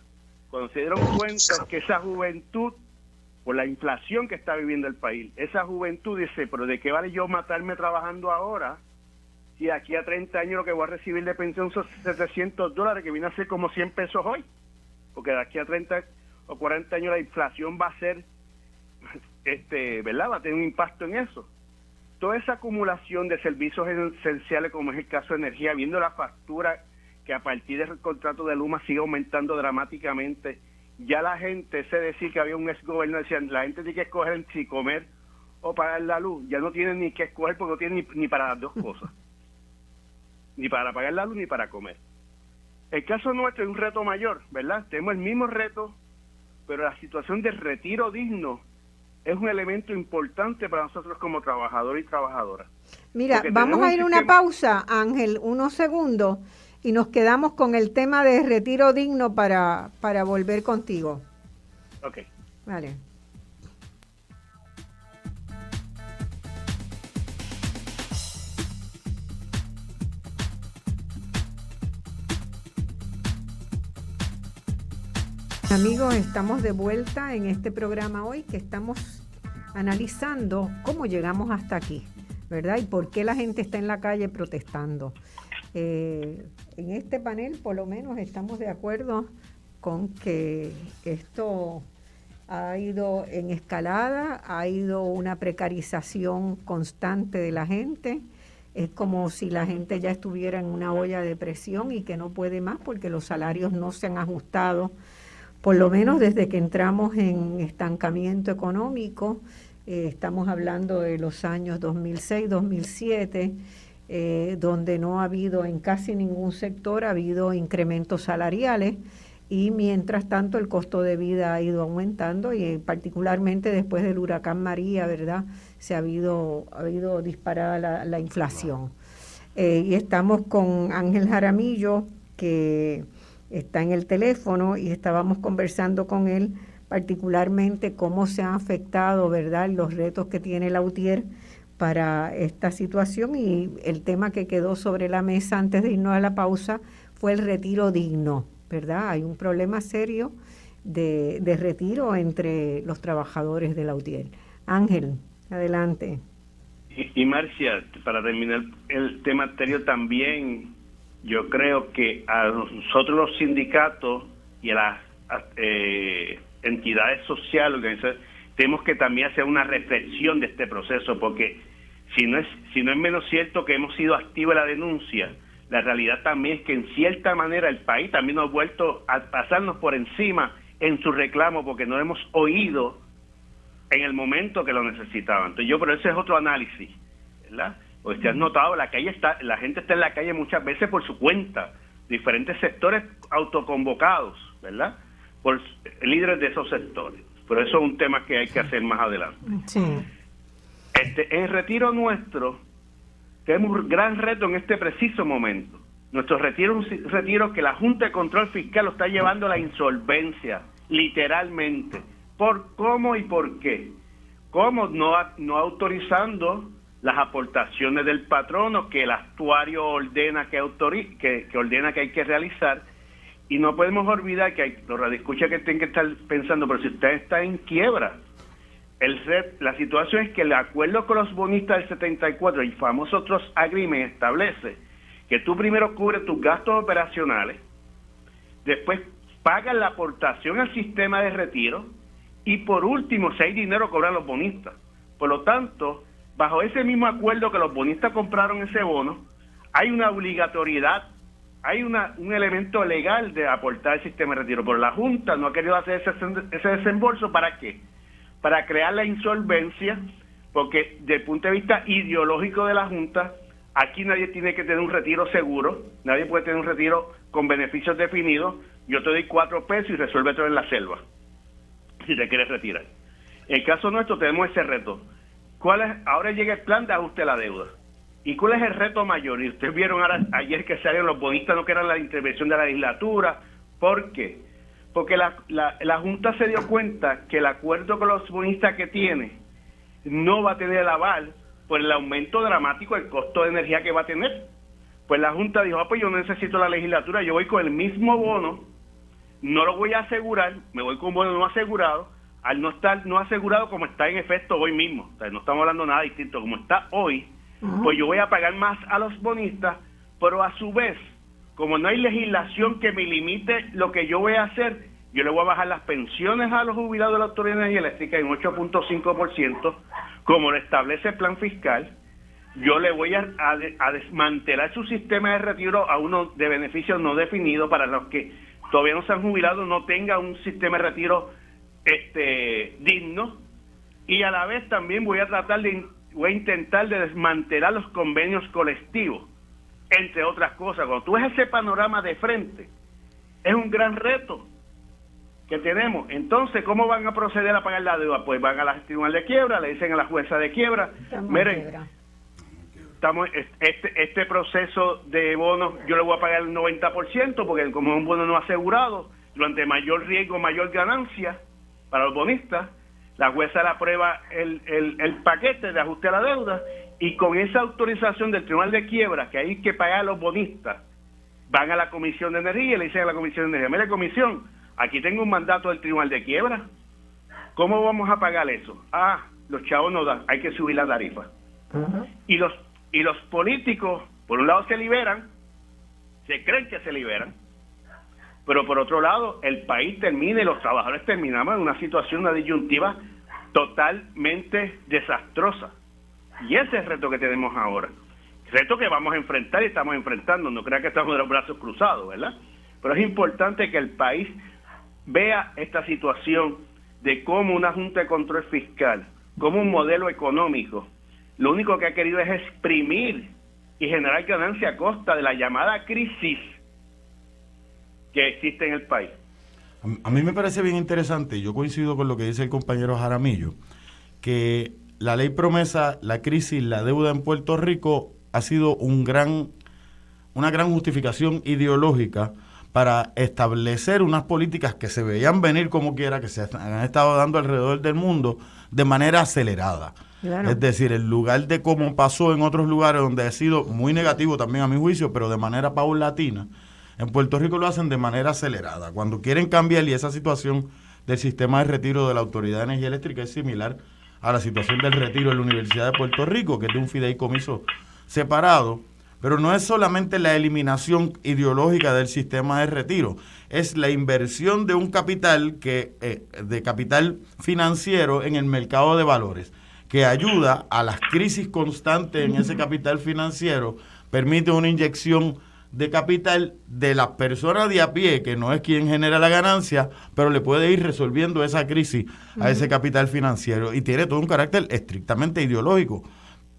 Cuando se dieron cuenta que esa juventud, por la inflación que está viviendo el país, esa juventud dice, pero ¿de qué vale yo matarme trabajando ahora? Si aquí a 30 años lo que voy a recibir de pensión son $700, que viene a ser como 100 pesos hoy. Porque de aquí a 30 o 40 años la inflación va a ser, ¿verdad? Va a tener un impacto en eso. Toda esa acumulación de servicios esenciales, como es el caso de energía, viendo la factura que a partir del contrato de Luma sigue aumentando dramáticamente, ya la gente, sé decir que había un exgobernador, decían, la gente tiene que escoger si comer o pagar la luz, ya no tienen ni que escoger porque no tienen ni para las dos cosas, ni para pagar la luz ni para comer. El caso nuestro es un reto mayor, ¿verdad? Tenemos el mismo reto, pero la situación de retiro digno es un elemento importante para nosotros como trabajadores y trabajadoras. Mira, vamos a ir a una pausa, Ángel, unos segundos, y nos quedamos con el tema de retiro digno para volver contigo. Ok. Vale. Amigos, estamos de vuelta en este programa hoy que estamos analizando cómo llegamos hasta aquí, ¿verdad? Y por qué la gente está en la calle protestando. En este panel, por lo menos, estamos de acuerdo con que esto ha ido en escalada, ha ido una precarización constante de la gente. Es como si la gente ya estuviera en una olla de presión y que no puede más porque los salarios no se han ajustado. Por lo menos desde que entramos en estancamiento económico, estamos hablando de los años 2006, 2007, donde no ha habido en casi ningún sector, ha habido incrementos salariales y mientras tanto el costo de vida ha ido aumentando y particularmente después del huracán María, ¿verdad? Se ha habido disparada la inflación. Y estamos con Ángel Jaramillo, que está en el teléfono y estábamos conversando con él particularmente cómo se han afectado, ¿verdad?, los retos que tiene la UTIER para esta situación, y el tema que quedó sobre la mesa antes de irnos a la pausa fue el retiro digno, ¿verdad? Hay un problema serio de retiro entre los trabajadores de la UTIER. Ángel, adelante. Y Marcia, para terminar el tema anterior también, yo creo que a nosotros los sindicatos y a las entidades sociales, organizaciones, tenemos que también hacer una reflexión de este proceso, porque si no es menos cierto que hemos sido activos en la denuncia, la realidad también es que en cierta manera el país también nos ha vuelto a pasarnos por encima en su reclamo porque no hemos oído en el momento que lo necesitaban. Entonces pero ese es otro análisis, ¿verdad? Pues te has notado, la gente está en la calle muchas veces por su cuenta, diferentes sectores autoconvocados, ¿verdad?, por líderes de esos sectores. Pero eso es un tema que hay que hacer más adelante. Sí. En el retiro nuestro, tenemos un gran reto en este preciso momento. Nuestro retiro es un retiro que la Junta de Control Fiscal lo está llevando a la insolvencia, literalmente. ¿Por cómo y por qué? ¿Cómo? No autorizando las aportaciones del patrono que el actuario ordena que ordena que hay que realizar, y no podemos olvidar que los radioescuchas que tienen que estar pensando, pero si usted está en quiebra, la situación es que el acuerdo con los bonistas del 74, el famoso Trust Agreement, establece que tú primero cubres tus gastos operacionales, después pagas la aportación al sistema de retiro y por último, si hay dinero, cobran los bonistas. Por lo tanto, bajo ese mismo acuerdo que los bonistas compraron ese bono, hay una obligatoriedad, hay un elemento legal de aportar al sistema de retiro, pero la Junta no ha querido hacer ese desembolso. ¿Para qué? Para crear la insolvencia, porque desde el punto de vista ideológico de la Junta, aquí nadie tiene que tener un retiro seguro, nadie puede tener un retiro con beneficios definidos. Yo te doy 4 pesos y resuelve todo en la selva, si te quieres retirar. En el caso nuestro tenemos ese reto. Ahora llega el plan de ajuste a la deuda. ¿Y cuál es el reto mayor? Y ustedes vieron ayer que salieron los bonistas, no que eran la intervención de la legislatura. ¿Por qué? Porque la Junta se dio cuenta que el acuerdo con los bonistas que tiene no va a tener el aval por el aumento dramático del costo de energía que va a tener. Pues la Junta dijo, pues yo no necesito la legislatura, yo voy con el mismo bono, no lo voy a asegurar, me voy con un bono no asegurado, al no estar no asegurado como está en efecto hoy mismo, o sea, no estamos hablando nada distinto, como está hoy, pues yo voy a pagar más a los bonistas, pero a su vez, como no hay legislación que me limite lo que yo voy a hacer, yo le voy a bajar las pensiones a los jubilados de la Autoridad de Energía Eléctrica en 8.5%, como lo establece el plan fiscal. Yo le voy a desmantelar su sistema de retiro a uno de beneficios no definidos para los que todavía no se han jubilado, no tenga un sistema de retiro digno, y a la vez también voy a intentar de desmantelar los convenios colectivos, entre otras cosas. Cuando tú ves ese panorama de frente, es un gran reto que tenemos. Entonces, ¿cómo van a proceder a pagar la deuda? Pues van a la tribunal de quiebra, le dicen a la jueza de quiebra, miren, estamos este proceso de bonos, yo le voy a pagar el 90%, porque como es un bono no asegurado, durante mayor riesgo, mayor ganancia para los bonistas, la jueza le aprueba el paquete de ajuste a la deuda, y con esa autorización del tribunal de quiebra, que hay que pagar a los bonistas, van a la Comisión de Energía y le dicen a la Comisión de Energía, mire, comisión, aquí tengo un mandato del tribunal de quiebra, ¿cómo vamos a pagar eso? Los chavos no dan, hay que subir la tarifa. Y los políticos, por un lado se liberan, se creen que se liberan, pero por otro lado el país termina y los trabajadores terminamos en una situación, una disyuntiva totalmente desastrosa. Y ese es el reto que tenemos ahora. Reto que vamos a enfrentar y estamos enfrentando. No crea que estamos de los brazos cruzados, ¿verdad? Pero es importante que el país vea esta situación de cómo una Junta de Control Fiscal, como un modelo económico, lo único que ha querido es exprimir y generar ganancia a costa de la llamada crisis que existe en el país. A mí me parece bien interesante, yo coincido con lo que dice el compañero Jaramillo, que la ley promesa, la crisis, la deuda en Puerto Rico ha sido una gran justificación ideológica para establecer unas políticas que se veían venir como quiera, que se han estado dando alrededor del mundo de manera acelerada. Claro. Es decir, en lugar de como pasó en otros lugares donde ha sido muy negativo también a mi juicio, pero de manera paulatina, en Puerto Rico lo hacen de manera acelerada. Cuando quieren cambiar, y esa situación del sistema de retiro de la Autoridad de Energía Eléctrica es similar a la situación del retiro de la Universidad de Puerto Rico, que es de un fideicomiso separado, pero no es solamente la eliminación ideológica del sistema de retiro, es la inversión de un capital de capital financiero en el mercado de valores, que ayuda a las crisis constantes en ese capital financiero, permite una inyección de capital de las personas de a pie, que no es quien genera la ganancia, pero le puede ir resolviendo esa crisis a ese capital financiero, y tiene todo un carácter estrictamente ideológico,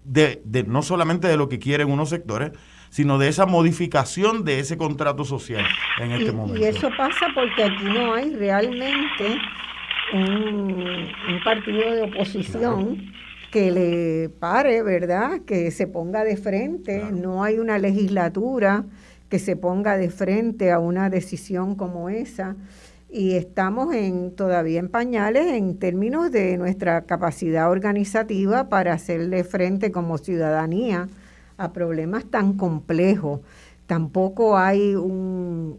de no solamente de lo que quieren unos sectores, sino de esa modificación de ese contrato social en este momento. Y eso pasa porque aquí no hay realmente un partido de oposición, claro, que le pare, ¿verdad?, que se ponga de frente. Claro. No hay una legislatura que se ponga de frente a una decisión como esa, y estamos todavía en pañales en términos de nuestra capacidad organizativa para hacerle frente como ciudadanía a problemas tan complejos. Tampoco hay una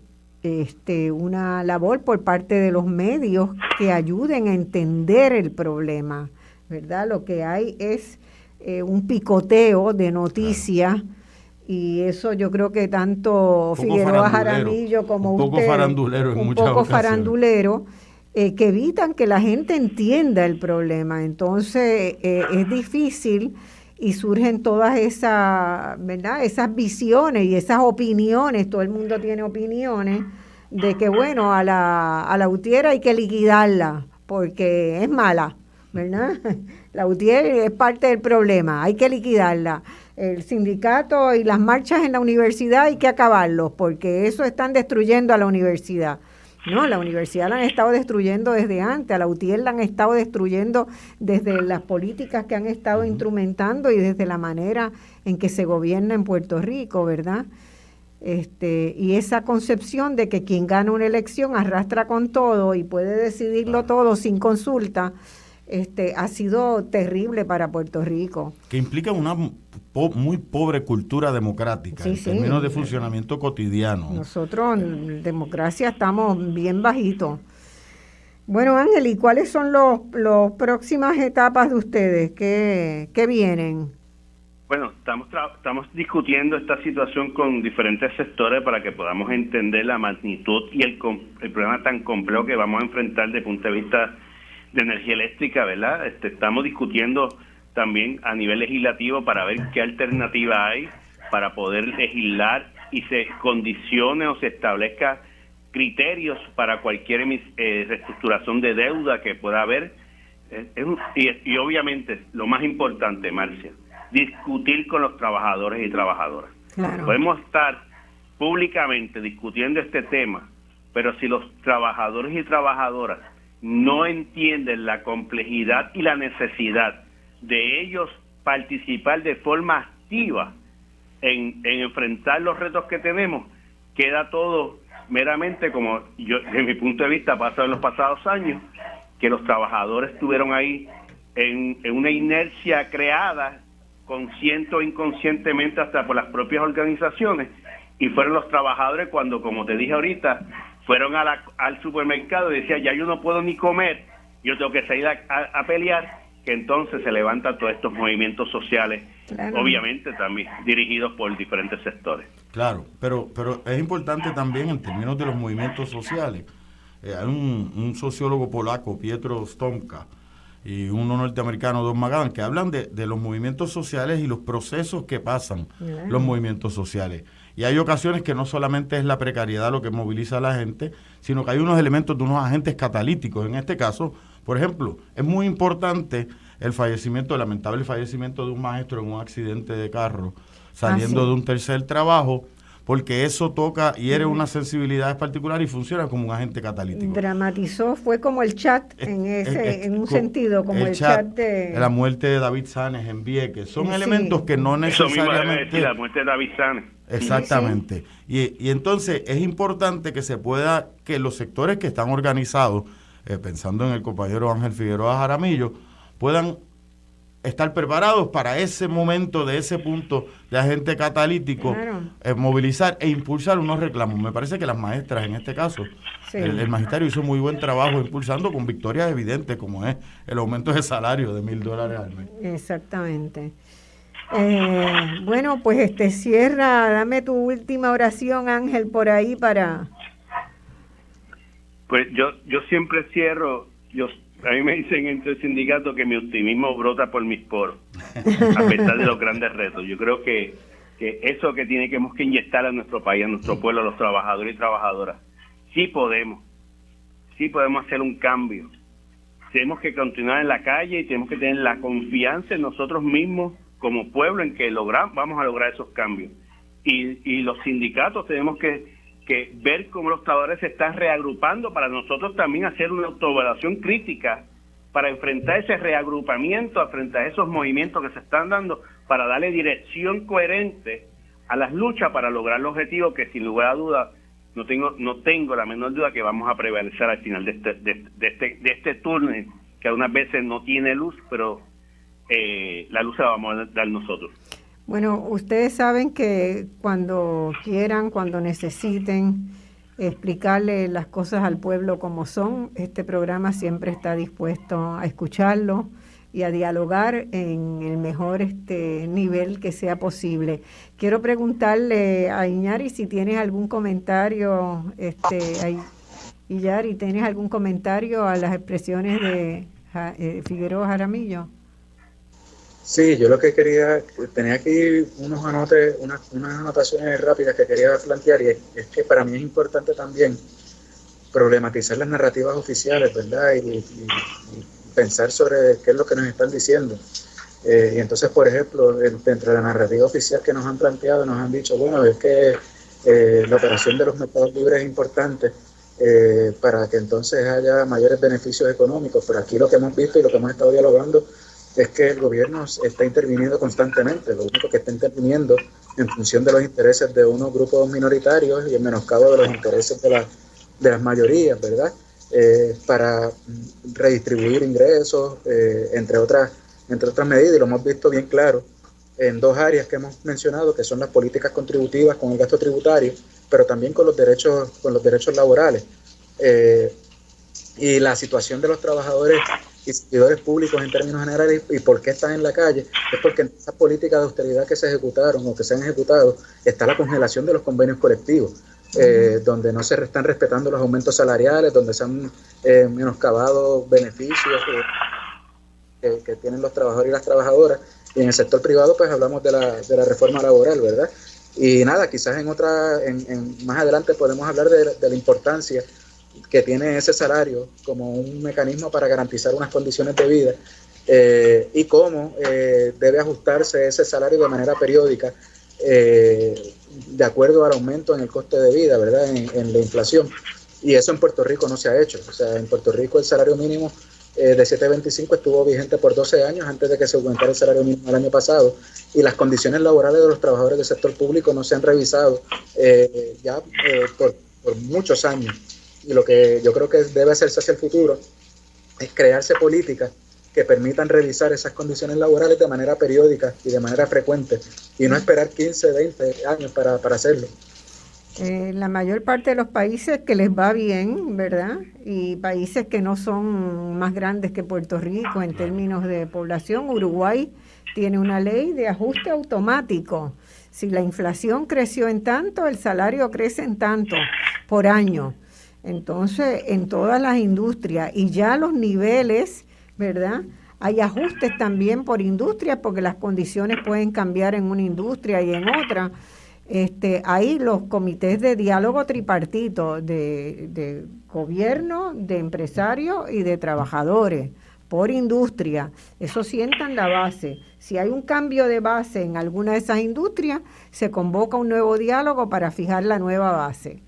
labor por parte de los medios que ayuden a entender el problema, ¿verdad? Lo que hay es un picoteo de noticias, claro, y eso yo creo que tanto Figueroa Jaramillo como usted, un poco farandulero en muchas ocasiones, farandulero, que evitan que la gente entienda el problema. Entonces es difícil y surgen todas esas, ¿verdad?, esas visiones y esas opiniones. Todo el mundo tiene opiniones de que, bueno, a la UTIER hay que liquidarla porque es mala, ¿verdad? La UTIER es parte del problema, hay que liquidarla. El sindicato y las marchas en la universidad hay que acabarlos porque eso están destruyendo a la universidad. No, la universidad la han estado destruyendo desde antes, a la UTIER la han estado destruyendo desde las políticas que han estado instrumentando y desde la manera en que se gobierna en Puerto Rico, ¿verdad? Y esa concepción de que quien gana una elección arrastra con todo y puede decidirlo todo sin consulta, ha sido terrible para Puerto Rico. Que implica una muy pobre cultura democrática en términos de funcionamiento cotidiano. Nosotros en democracia estamos bien bajitos. Bueno, Ángel, ¿y cuáles son los próximas etapas de ustedes? ¿Qué vienen? Bueno, estamos discutiendo esta situación con diferentes sectores para que podamos entender la magnitud y el problema tan complejo que vamos a enfrentar desde el punto de vista de energía eléctrica, ¿verdad? Estamos discutiendo también a nivel legislativo para ver qué alternativa hay para poder legislar y se condicione o se establezca criterios para cualquier reestructuración de deuda que pueda haber. Y obviamente, lo más importante, Marcia, discutir con los trabajadores y trabajadoras. Claro. Podemos estar públicamente discutiendo este tema, pero si los trabajadores y trabajadoras no entienden la complejidad y la necesidad de ellos participar de forma activa en enfrentar los retos que tenemos, queda todo meramente como yo, desde mi punto de vista, pasado en los pasados años, que los trabajadores estuvieron ahí en una inercia creada consciente o inconscientemente hasta por las propias organizaciones, y fueron los trabajadores cuando, como te dije ahorita, fueron al supermercado y decían, ya yo no puedo ni comer, yo tengo que salir a pelear, que entonces se levantan todos estos movimientos sociales, claro, obviamente también dirigidos por diferentes sectores. Claro, pero es importante también en términos de los movimientos sociales. Hay un sociólogo polaco, Pietro Stomka, y uno norteamericano, Don Magadan, que hablan de los movimientos sociales y los procesos que pasan los movimientos sociales. Y hay ocasiones que no solamente es la precariedad lo que moviliza a la gente, sino que hay unos elementos de unos agentes catalíticos. En este caso, por ejemplo, es muy importante el lamentable fallecimiento de un maestro en un accidente de carro, saliendo de un tercer trabajo, porque eso toca y hiere unas sensibilidades particulares y funciona como un agente catalítico. Dramatizó, fue como el chat en un sentido, como el chat de... La muerte de David Sanes en Vieques. Son elementos que no necesariamente... Decir, la muerte de David Sanes. Exactamente. Y entonces es importante que los sectores que están organizados, pensando en el compañero Ángel Figueroa Jaramillo, puedan estar preparados para ese momento, de ese punto de agente catalítico, claro, movilizar e impulsar unos reclamos. Me parece que las maestras, en este caso, el magisterio hizo muy buen trabajo impulsando con victorias evidentes, como es el aumento de salario de $1,000 al mes. Exactamente. Bueno, pues cierra, dame tu última oración, Ángel, por ahí para... Pues yo siempre cierro, a mí me dicen entre el sindicato que mi optimismo brota por mis poros, a pesar de los grandes retos. Yo creo que eso que tenemos que inyectar a nuestro país, a nuestro pueblo, a los trabajadores y trabajadoras, sí podemos hacer un cambio. Tenemos que continuar en la calle y tenemos que tener la confianza en nosotros mismos como pueblo en que vamos a lograr esos cambios. Y los sindicatos tenemos que ver cómo los trabajadores se están reagrupando para nosotros también hacer una autoevaluación crítica para enfrentar ese reagrupamiento, enfrentar esos movimientos que se están dando, para darle dirección coherente a las luchas para lograr el objetivo que, sin lugar a dudas, no tengo la menor duda que vamos a prevalecer al final de este túnel, que algunas veces no tiene luz, pero la luz se la vamos a dar nosotros. Bueno, ustedes saben que cuando quieran, cuando necesiten explicarle las cosas al pueblo como son, este programa siempre está dispuesto a escucharlo y a dialogar en el mejor nivel que sea posible. Quiero preguntarle a Iñari si tienes algún comentario ahí. Y Yari, ¿tienes algún comentario a las expresiones de Figueroa Jaramillo? Sí, yo lo que tenía aquí unas anotaciones rápidas que quería plantear, y es que para mí es importante también problematizar las narrativas oficiales, ¿verdad? Y pensar sobre qué es lo que nos están diciendo. Y entonces, por ejemplo, dentro de la narrativa oficial que nos han planteado, nos han dicho, bueno, es que la operación de los mercados libres es importante para que entonces haya mayores beneficios económicos, pero aquí lo que hemos visto y lo que hemos estado dialogando es que el gobierno está interviniendo constantemente, lo único que está interviniendo en función de los intereses de unos grupos minoritarios y en menoscabo de los intereses de las mayorías, ¿verdad? Para redistribuir ingresos, entre otras medidas, y lo hemos visto bien claro en dos áreas que hemos mencionado, que son las políticas contributivas con el gasto tributario, pero también con los derechos laborales. Y la situación de los trabajadores y servidores públicos en términos generales, y por qué están en la calle, es porque en esas políticas de austeridad que se ejecutaron o que se han ejecutado está la congelación de los convenios colectivos, donde no se están respetando los aumentos salariales, donde se han menoscabado beneficios que tienen los trabajadores y las trabajadoras, y en el sector privado pues hablamos de la reforma laboral, ¿verdad? Y nada, quizás más adelante podemos hablar de la importancia que tiene ese salario como un mecanismo para garantizar unas condiciones de vida, y cómo debe ajustarse ese salario de manera periódica de acuerdo al aumento en el coste de vida, ¿verdad? En la inflación. Y eso en Puerto Rico no se ha hecho. O sea, en Puerto Rico el salario mínimo de 7.25 estuvo vigente por 12 años antes de que se aumentara el salario mínimo el año pasado, y las condiciones laborales de los trabajadores del sector público no se han revisado por muchos años. Y lo que yo creo que debe hacerse hacia el futuro es crearse políticas que permitan revisar esas condiciones laborales de manera periódica y de manera frecuente, y no esperar 15, 20 años para hacerlo. La mayor parte de los países que les va bien, ¿verdad? Y países que no son más grandes que Puerto Rico en términos de población, Uruguay tiene una ley de ajuste automático. Si la inflación creció en tanto, el salario crece en tanto por año. Entonces, en todas las industrias, y ya los niveles, ¿verdad? Hay ajustes también por industria, porque las condiciones pueden cambiar en una industria y en otra. Hay los comités de diálogo tripartito de gobierno, de empresarios y de trabajadores por industria. Eso sientan la base. Si hay un cambio de base en alguna de esas industrias, se convoca un nuevo diálogo para fijar la nueva base.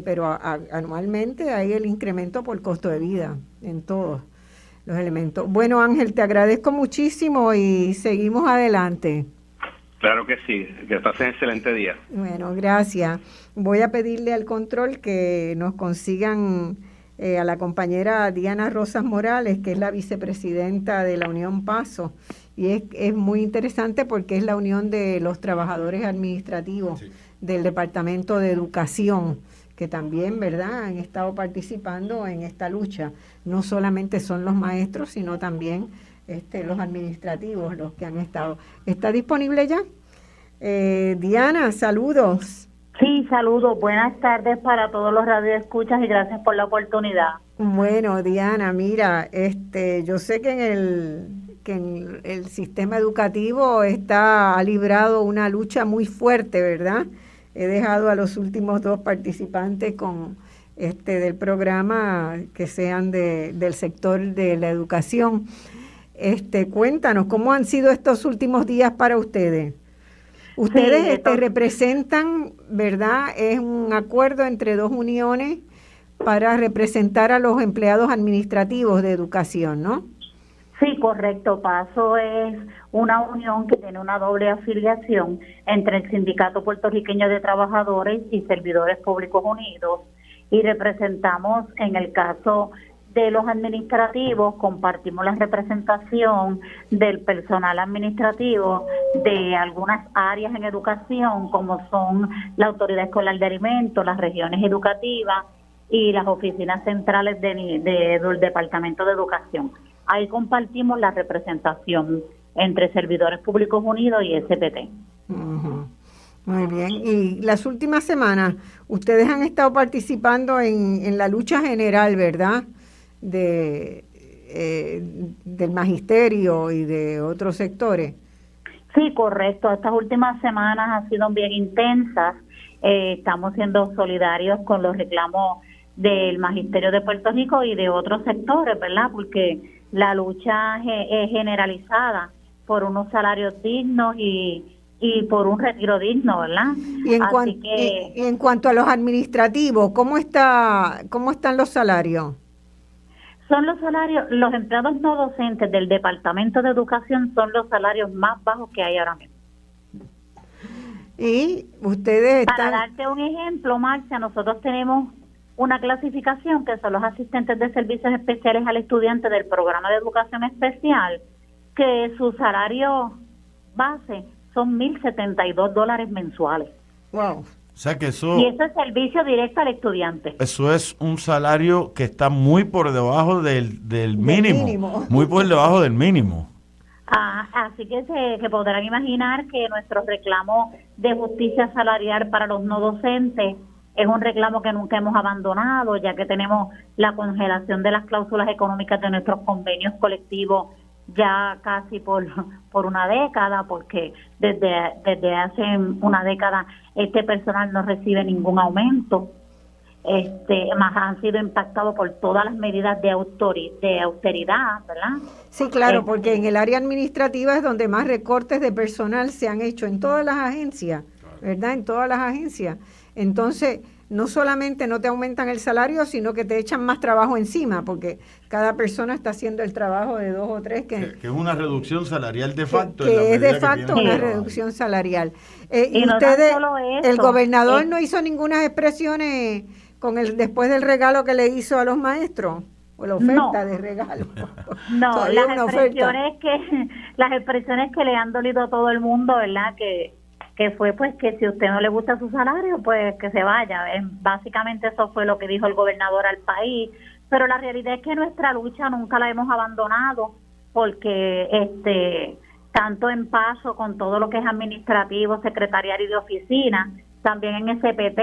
Pero anualmente hay el incremento por costo de vida en todos los elementos. Bueno, Ángel, te agradezco muchísimo y seguimos adelante. Claro que sí, que pasen excelente día. Bueno, gracias. Voy a pedirle al control que nos consigan a la compañera Diana Rosas Morales, que es la vicepresidenta de la Unión Paso, y es muy interesante porque es la unión de los trabajadores administrativos del Departamento de Educación, que también, ¿verdad?, han estado participando en esta lucha. No solamente son los maestros, sino también los administrativos los que han estado. ¿Está disponible ya? Diana, saludos. Sí, saludos. Buenas tardes para todos los radioescuchas y gracias por la oportunidad. Bueno, Diana, mira, yo sé que en el sistema educativo ha librado una lucha muy fuerte, ¿verdad? He dejado a los últimos dos participantes del programa que sean del sector de la educación. Cuéntanos, ¿cómo han sido estos últimos días para ustedes? Ustedes representan, ¿verdad? Es un acuerdo entre dos uniones para representar a los empleados administrativos de educación, ¿no? Sí, correcto. PASO es una unión que tiene una doble afiliación entre el Sindicato Puertorriqueño de Trabajadores y Servidores Públicos Unidos, y representamos, en el caso de los administrativos, compartimos la representación del personal administrativo de algunas áreas en educación, como son la Autoridad Escolar de Alimentos, las regiones educativas y las oficinas centrales del Departamento de Educación. Ahí compartimos la representación entre Servidores Públicos Unidos y SPT. Uh-huh. Muy bien. Y las últimas semanas, ustedes han estado participando en la lucha general, ¿verdad? Del magisterio y de otros sectores. Sí, correcto. Estas últimas semanas han sido bien intensas. Estamos siendo solidarios con los reclamos del Magisterio de Puerto Rico y de otros sectores, ¿verdad? Porque la lucha es generalizada por unos salarios dignos y por un retiro digno, ¿verdad? Y en cuanto a los administrativos, ¿cómo están los salarios? Son los salarios, los empleados no docentes del Departamento de Educación son los salarios más bajos que hay ahora mismo. Y ustedes están... Para darte un ejemplo, Marcia, nosotros tenemos una clasificación que son los asistentes de servicios especiales al estudiante del programa de educación especial, que su salario base son $1,072 mensuales. Wow. O sea que eso... Y eso es servicio directo al estudiante. Eso es un salario que está muy por debajo del mínimo. Muy por debajo del mínimo. Así que se podrán imaginar que nuestro reclamo de justicia salarial para los no docentes es un reclamo que nunca hemos abandonado, ya que tenemos la congelación de las cláusulas económicas de nuestros convenios colectivos ya casi por una década, porque desde hace una década este personal no recibe ningún aumento. Más han sido impactados por todas las medidas de austeridad, ¿verdad? Sí, claro, porque en el área administrativa es donde más recortes de personal se han hecho en todas las agencias, ¿verdad? En todas las agencias. Entonces, no solamente no te aumentan el salario, sino que te echan más trabajo encima, porque cada persona está haciendo el trabajo de 2 o 3 que es una reducción salarial de facto. Que es de facto una reducción salarial. Y no ustedes, solo eso, el gobernador no hizo ninguna expresiones después del regalo que le hizo a los maestros, o la oferta de regalo. No, las expresiones que le han dolido a todo el mundo, ¿verdad? Que fue pues que si a usted no le gusta su salario, pues que se vaya. Básicamente eso fue lo que dijo el gobernador al país, pero la realidad es que nuestra lucha nunca la hemos abandonado, porque tanto en paso con todo lo que es administrativo, secretarial y de oficina, también en SPT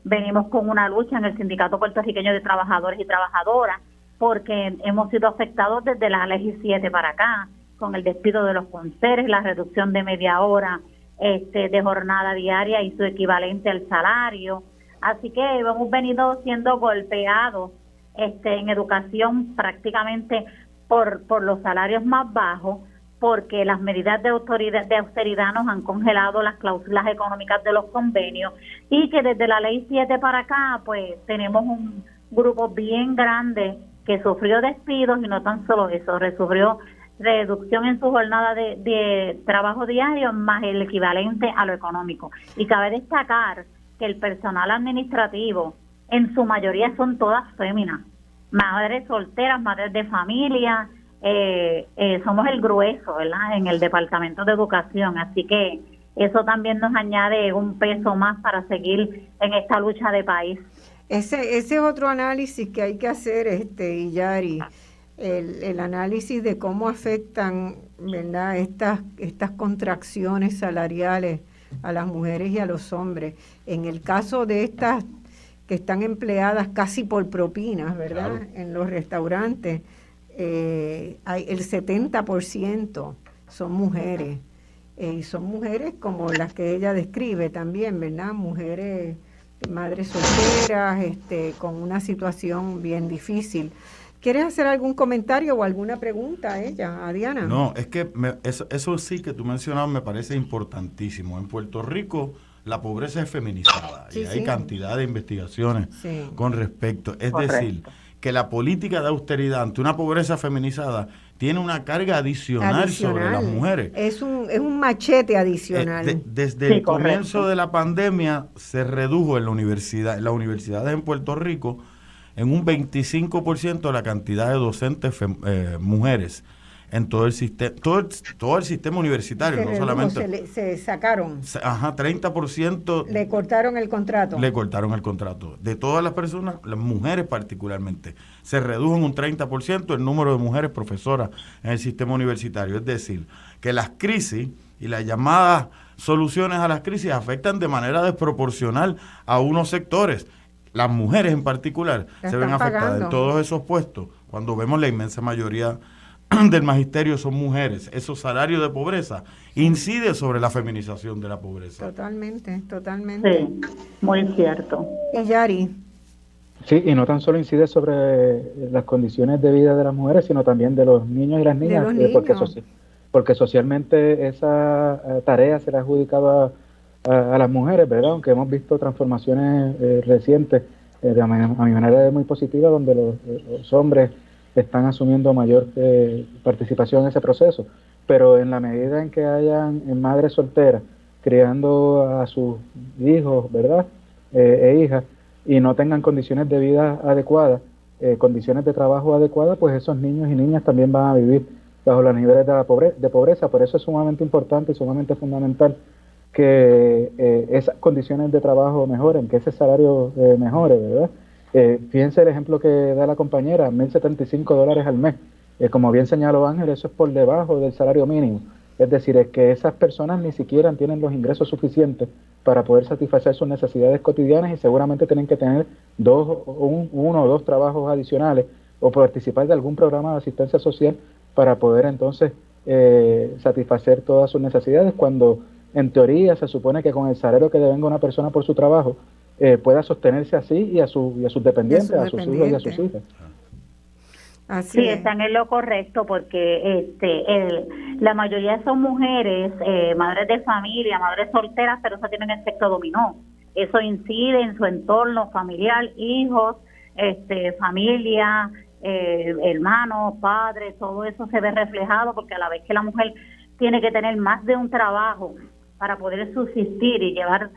venimos con una lucha en el Sindicato Puertorriqueño de Trabajadores y Trabajadoras, porque hemos sido afectados desde la Ley 7 para acá, con el despido de los conserjes, la reducción de media hora de jornada diaria y su equivalente al salario. Así que hemos venido siendo golpeados en educación prácticamente por los salarios más bajos, porque las medidas de austeridad nos han congelado las cláusulas económicas de los convenios, y que desde la Ley 7 para acá pues tenemos un grupo bien grande que sufrió despidos, y no tan solo eso, sufrió reducción en su jornada de trabajo diario más el equivalente a lo económico. Y cabe destacar que el personal administrativo en su mayoría son todas féminas, madres solteras, madres de familia. Somos el grueso, ¿verdad?, en el Departamento de Educación, así que eso también nos añade un peso más para seguir en esta lucha de país. Ese es otro análisis que hay que hacer, Yari, el análisis de cómo afectan, ¿verdad?, estas contracciones salariales a las mujeres y a los hombres. En el caso de estas que están empleadas casi por propinas, ¿verdad?, claro, en los restaurantes, hay el 70% son mujeres, y son mujeres como las que ella describe también, ¿verdad?, mujeres, madres solteras, con una situación bien difícil. ¿Quieres hacer algún comentario o alguna pregunta a Diana? No, es que eso sí que tú mencionabas me parece importantísimo. En Puerto Rico la pobreza es feminizada, y hay cantidad de investigaciones con respecto. Es decir, que la política de austeridad ante una pobreza feminizada tiene una carga adicional sobre las mujeres. Es un machete adicional. Desde el comienzo de la pandemia se redujo en las universidades en Puerto Rico en un 25% la cantidad de docentes mujeres en todo el sistema, todo el sistema universitario, no solamente. Se sacaron. 30%. Le cortaron el contrato. De todas las personas, las mujeres particularmente, se redujo en un 30% el número de mujeres profesoras en el sistema universitario. Es decir, que las crisis y las llamadas soluciones a las crisis afectan de manera desproporcional a unos sectores. Las mujeres en particular se ven afectadas en todos esos puestos. Cuando vemos la inmensa mayoría del magisterio son mujeres, esos salarios de pobreza incide sobre la feminización de la pobreza. Totalmente. Sí, muy cierto. Y Yari. Sí, y no tan solo incide sobre las condiciones de vida de las mujeres, sino también de los niños y las niñas, porque socialmente esa tarea se le ha adjudicado a las mujeres, ¿verdad? Aunque hemos visto transformaciones recientes a mi manera muy positiva, donde los hombres están asumiendo mayor participación en ese proceso, pero en la medida en que hayan madres solteras criando a sus hijos, ¿verdad? E hijas, y no tengan condiciones de vida adecuadas, condiciones de trabajo adecuadas, pues esos niños y niñas también van a vivir bajo los niveles de pobreza. Por eso es sumamente importante y sumamente fundamental que esas condiciones de trabajo mejoren, que ese salario mejore, ¿verdad? Fíjense el ejemplo que da la compañera, $1,075 al mes. Como bien señaló Ángel, eso es por debajo del salario mínimo. Es decir, es que esas personas ni siquiera tienen los ingresos suficientes para poder satisfacer sus necesidades cotidianas y seguramente tienen que tener uno o dos trabajos adicionales o participar de algún programa de asistencia social para poder entonces satisfacer todas sus necesidades, cuando en teoría se supone que con el salario que devenga una persona por su trabajo pueda sostenerse así y a sus dependientes, a sus hijos y a sus hijas. Así sí, es. están en lo correcto, porque la mayoría son mujeres, madres de familia, madres solteras, pero eso tiene un efecto dominó. Eso incide en su entorno familiar, hijos, familia, hermanos, padres, todo eso se ve reflejado, porque a la vez que la mujer tiene que tener más de un trabajo para poder subsistir y llevar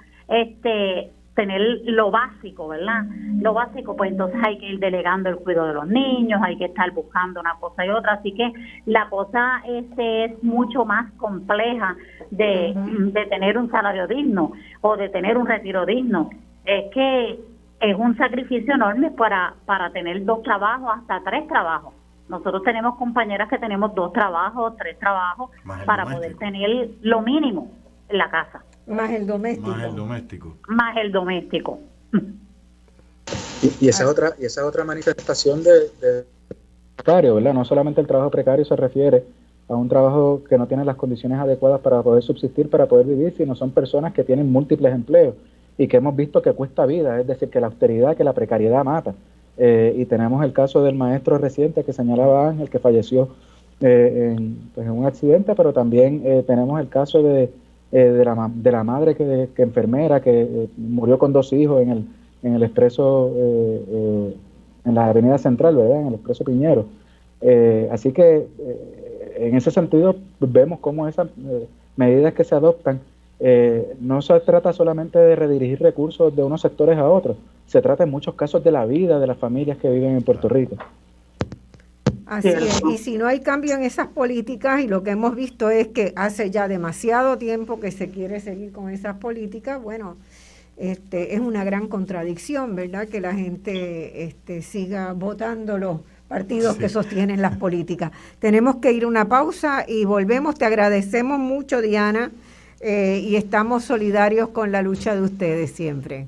tener lo básico, ¿verdad? Lo básico, pues entonces hay que ir delegando el cuidado de los niños, hay que estar buscando una cosa y otra, así que la cosa es mucho más compleja de tener un salario digno o de tener un retiro digno. Es que es un sacrificio enorme para tener 2 trabajos, hasta 3 trabajos. Nosotros tenemos compañeras que tenemos 2 trabajos, 3 trabajos para poder tener lo mínimo en la casa. Más el doméstico. Más el doméstico. Y esa otra manifestación de precario, ¿verdad? No solamente el trabajo precario se refiere a un trabajo que no tiene las condiciones adecuadas para poder subsistir, para poder vivir, sino son personas que tienen múltiples empleos y que hemos visto que cuesta vida, es decir, que la austeridad, que la precariedad mata. Y tenemos el caso del maestro reciente que señalaba Ángel, que falleció en un accidente, pero también tenemos el caso de la madre que enfermera, que murió con 2 hijos en el expreso, en la avenida Central, ¿verdad? En el expreso Piñero. Así que en ese sentido vemos cómo esas medidas que se adoptan no se trata solamente de redirigir recursos de unos sectores a otros, se trata en muchos casos de la vida de las familias que viven en Puerto Rico. Así es, y si no hay cambio en esas políticas, y lo que hemos visto es que hace ya demasiado tiempo que se quiere seguir con esas políticas, bueno, es una gran contradicción, ¿verdad? Que la gente siga votando los partidos que sostienen las políticas. Tenemos que ir a una pausa y volvemos. Te agradecemos mucho, Diana, y estamos solidarios con la lucha de ustedes siempre.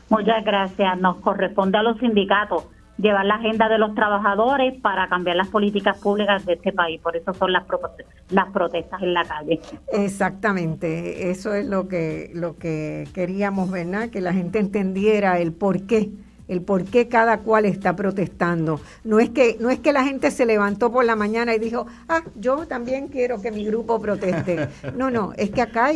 Muchas gracias. Nos corresponde a los sindicatos llevar la agenda de los trabajadores para cambiar las políticas públicas de este país. Por eso son las protestas en la calle. Exactamente, eso es lo que queríamos, ¿verdad? Que la gente entendiera el por qué cada cual está protestando. No es que la gente se levantó por la mañana y dijo, yo también quiero que mi grupo proteste. No, es que acá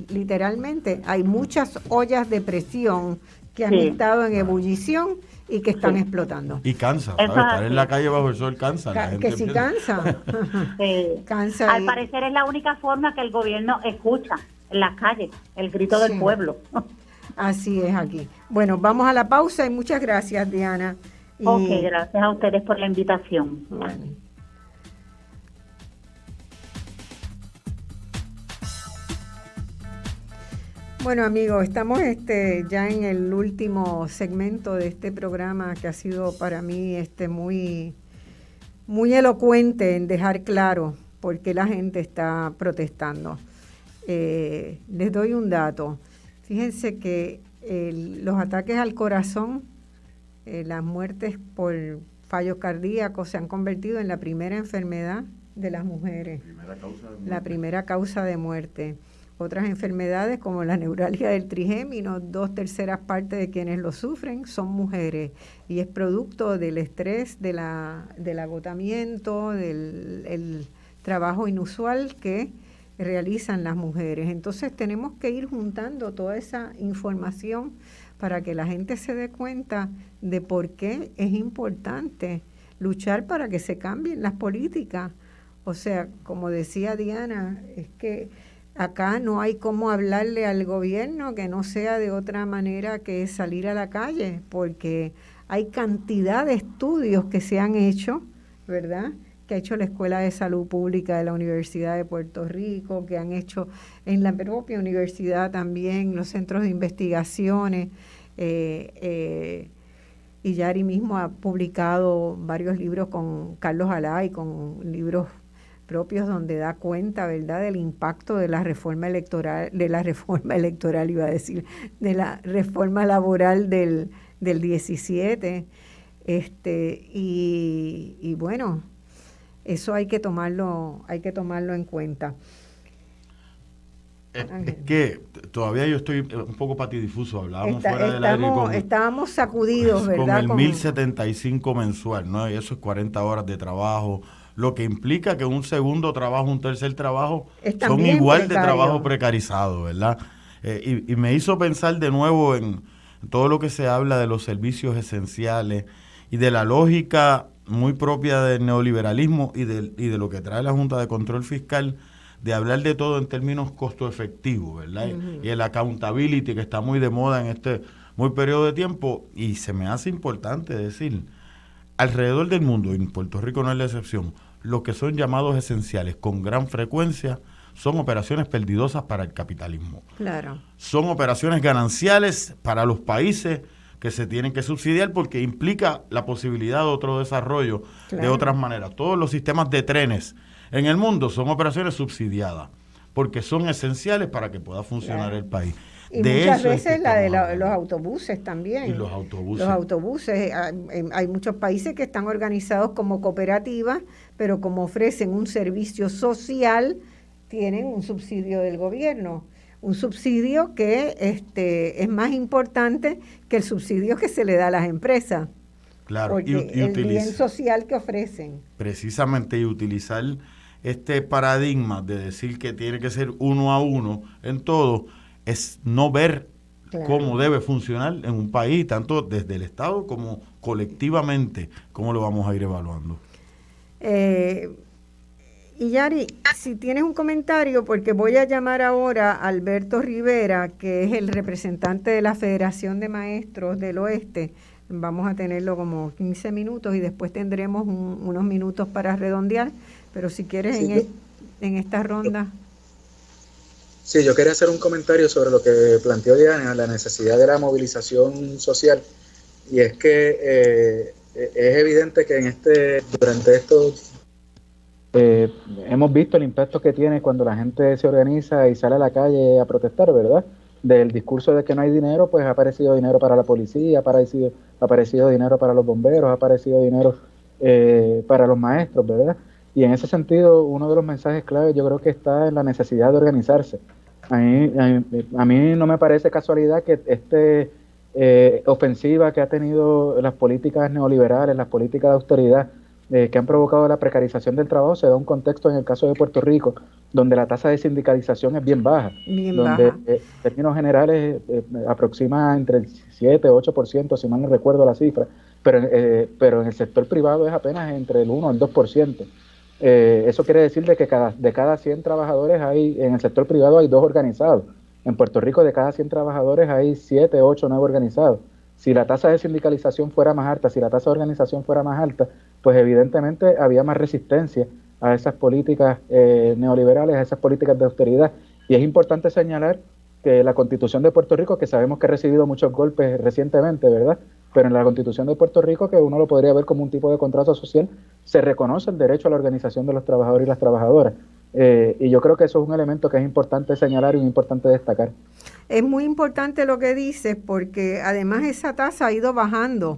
literalmente hay muchas ollas de presión que han estado en ebullición y que están explotando. Y cansa, ¿sabes? Estar en la calle bajo el sol cansa. Que sí cansa. Cansa. Al parecer es la única forma que el gobierno escucha en las calles, el grito del pueblo. Así es aquí. Bueno, vamos a la pausa y muchas gracias, Diana. Ok, gracias a ustedes por la invitación. Bueno, amigos, estamos ya en el último segmento de este programa, que ha sido para mí muy, muy elocuente en dejar claro por qué la gente está protestando. Les doy un dato. Fíjense que los ataques al corazón, las muertes por fallos cardíacos se han convertido en la primera enfermedad de las mujeres, la primera causa de muerte. Otras enfermedades como la neuralgia del trigémino, 2/3 partes de quienes lo sufren son mujeres y es producto del estrés, del agotamiento, del trabajo inusual que realizan las mujeres. Entonces tenemos que ir juntando toda esa información para que la gente se dé cuenta de por qué es importante luchar para que se cambien las políticas. O sea, como decía Diana, es que acá no hay cómo hablarle al gobierno que no sea de otra manera que salir a la calle, porque hay cantidad de estudios que se han hecho, ¿verdad?, que ha hecho la Escuela de Salud Pública de la Universidad de Puerto Rico, que han hecho en la propia universidad también los centros de investigaciones, y Yari mismo ha publicado varios libros con Carlos Alay, con libros propios donde da cuenta, ¿verdad?, del impacto de la reforma electoral, de la reforma laboral del 17, y bueno, eso hay que tomarlo en cuenta. Es que todavía yo estoy un poco patidifuso, hablábamos fuera del aire. Estábamos sacudidos, ¿verdad? Con el 1.075 mensual, ¿no? Y eso es 40 horas de trabajo, lo que implica que un segundo trabajo, un tercer trabajo son igual precario. De trabajo precarizado, ¿verdad? Y me hizo pensar de nuevo en todo lo que se habla de los servicios esenciales y de la lógica muy propia del neoliberalismo y de lo que trae la Junta de Control Fiscal, de hablar de todo en términos costo efectivo, ¿verdad? Uh-huh. Y el accountability que está muy de moda en este muy periodo de tiempo, y se me hace importante decir, alrededor del mundo, y en Puerto Rico no es la excepción, lo que son llamados esenciales con gran frecuencia son operaciones perdidosas para el capitalismo. Claro. Son operaciones gananciales para los países que se tienen que subsidiar porque implica la posibilidad de otro desarrollo de otras maneras. Todos los sistemas de trenes en el mundo son operaciones subsidiadas porque son esenciales para que pueda funcionar el país. Y muchas veces la de los autobuses también. Y los autobuses. Los autobuses, hay muchos países que están organizados como cooperativas, pero como ofrecen un servicio social, tienen un subsidio del gobierno. Un subsidio que es más importante que el subsidio que se le da a las empresas. Claro, porque el bien social que ofrecen. Precisamente, y utilizar este paradigma de decir que tiene que ser uno a uno en todo, es no ver cómo debe funcionar en un país, tanto desde el Estado como colectivamente, cómo lo vamos a ir evaluando. Y Yari, si tienes un comentario, porque voy a llamar ahora a Alberto Rivera, que es el representante de la Federación de Maestros del Oeste. Vamos a tenerlo como 15 minutos y después tendremos unos minutos para redondear, pero si quieres en esta ronda. Sí, yo quería hacer un comentario sobre lo que planteó Diana, la necesidad de la movilización social, y es que es evidente que durante estos hemos visto el impacto que tiene cuando la gente se organiza y sale a la calle a protestar, ¿verdad? Del discurso de que no hay dinero, pues ha aparecido dinero para la policía, ha aparecido dinero para los bomberos, ha aparecido dinero para los maestros, ¿verdad? Y en ese sentido, uno de los mensajes clave yo creo que está en la necesidad de organizarse. A mí no me parece casualidad que ofensiva que ha tenido las políticas neoliberales, las políticas de austeridad, que han provocado la precarización del trabajo, se da un contexto en el caso de Puerto Rico, donde la tasa de sindicalización es bien baja, donde en términos generales aproxima entre el 7 y 8%, si mal no recuerdo la cifra, pero en el sector privado es apenas entre el 1 y el 2%. Eso quiere decir de que de cada 100 trabajadores en el sector privado hay 2 organizados. En Puerto Rico de cada 100 trabajadores hay 7, 8, 9 organizados. Si la tasa de sindicalización fuera más alta, si la tasa de organización fuera más alta, pues evidentemente había más resistencia a esas políticas neoliberales, a esas políticas de austeridad. Y es importante señalar que la Constitución de Puerto Rico, que sabemos que ha recibido muchos golpes recientemente, ¿verdad? Pero en la Constitución de Puerto Rico, que uno lo podría ver como un tipo de contrato social, se reconoce el derecho a la organización de los trabajadores y las trabajadoras. Y yo creo que eso es un elemento que es importante señalar y importante destacar. Es muy importante lo que dices, porque además esa tasa ha ido bajando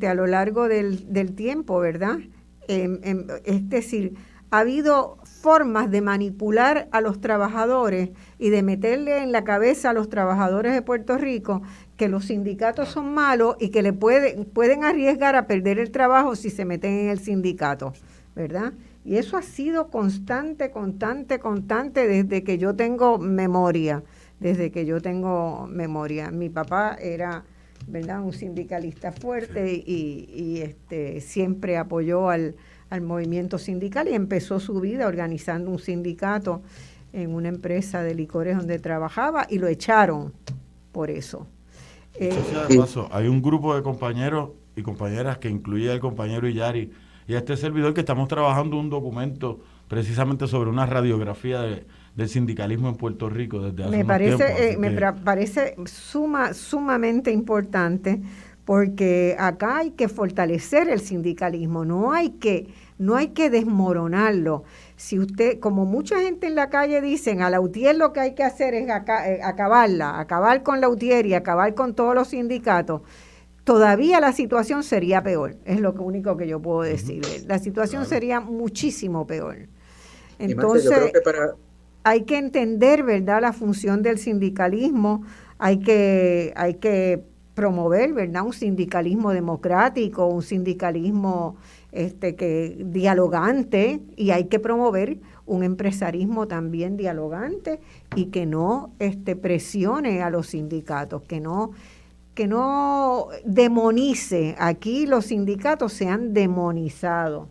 a lo largo del tiempo, ¿verdad? Es decir, ha habido formas de manipular a los trabajadores y de meterle en la cabeza a los trabajadores de Puerto Rico que los sindicatos son malos y que le pueden arriesgar a perder el trabajo si se meten en el sindicato, ¿verdad? Y eso ha sido constante desde que yo tengo memoria. Mi papá era, ¿verdad?, un sindicalista fuerte y siempre apoyó al movimiento sindical y empezó su vida organizando un sindicato en una empresa de licores donde trabajaba y lo echaron por eso. Hay un grupo de compañeros y compañeras que incluye al compañero Illari y a este servidor que estamos trabajando un documento precisamente sobre una radiografía del sindicalismo en Puerto Rico desde hace unos tiempos. Me parece sumamente importante, porque acá hay que fortalecer el sindicalismo, no hay que desmoronarlo. Si usted, como mucha gente en la calle dicen, a la UTIER lo que hay que hacer es acabar con la UTIER y acabar con todos los sindicatos, todavía la situación sería peor, es lo único que yo puedo decir. La situación sería muchísimo peor. Entonces, yo creo que hay que entender, ¿verdad?, la función del sindicalismo, hay que promover, ¿verdad?, un sindicalismo democrático, un sindicalismo que dialogante, y hay que promover un empresarismo también dialogante y que no presione a los sindicatos, que no demonice. Aquí los sindicatos se han demonizado.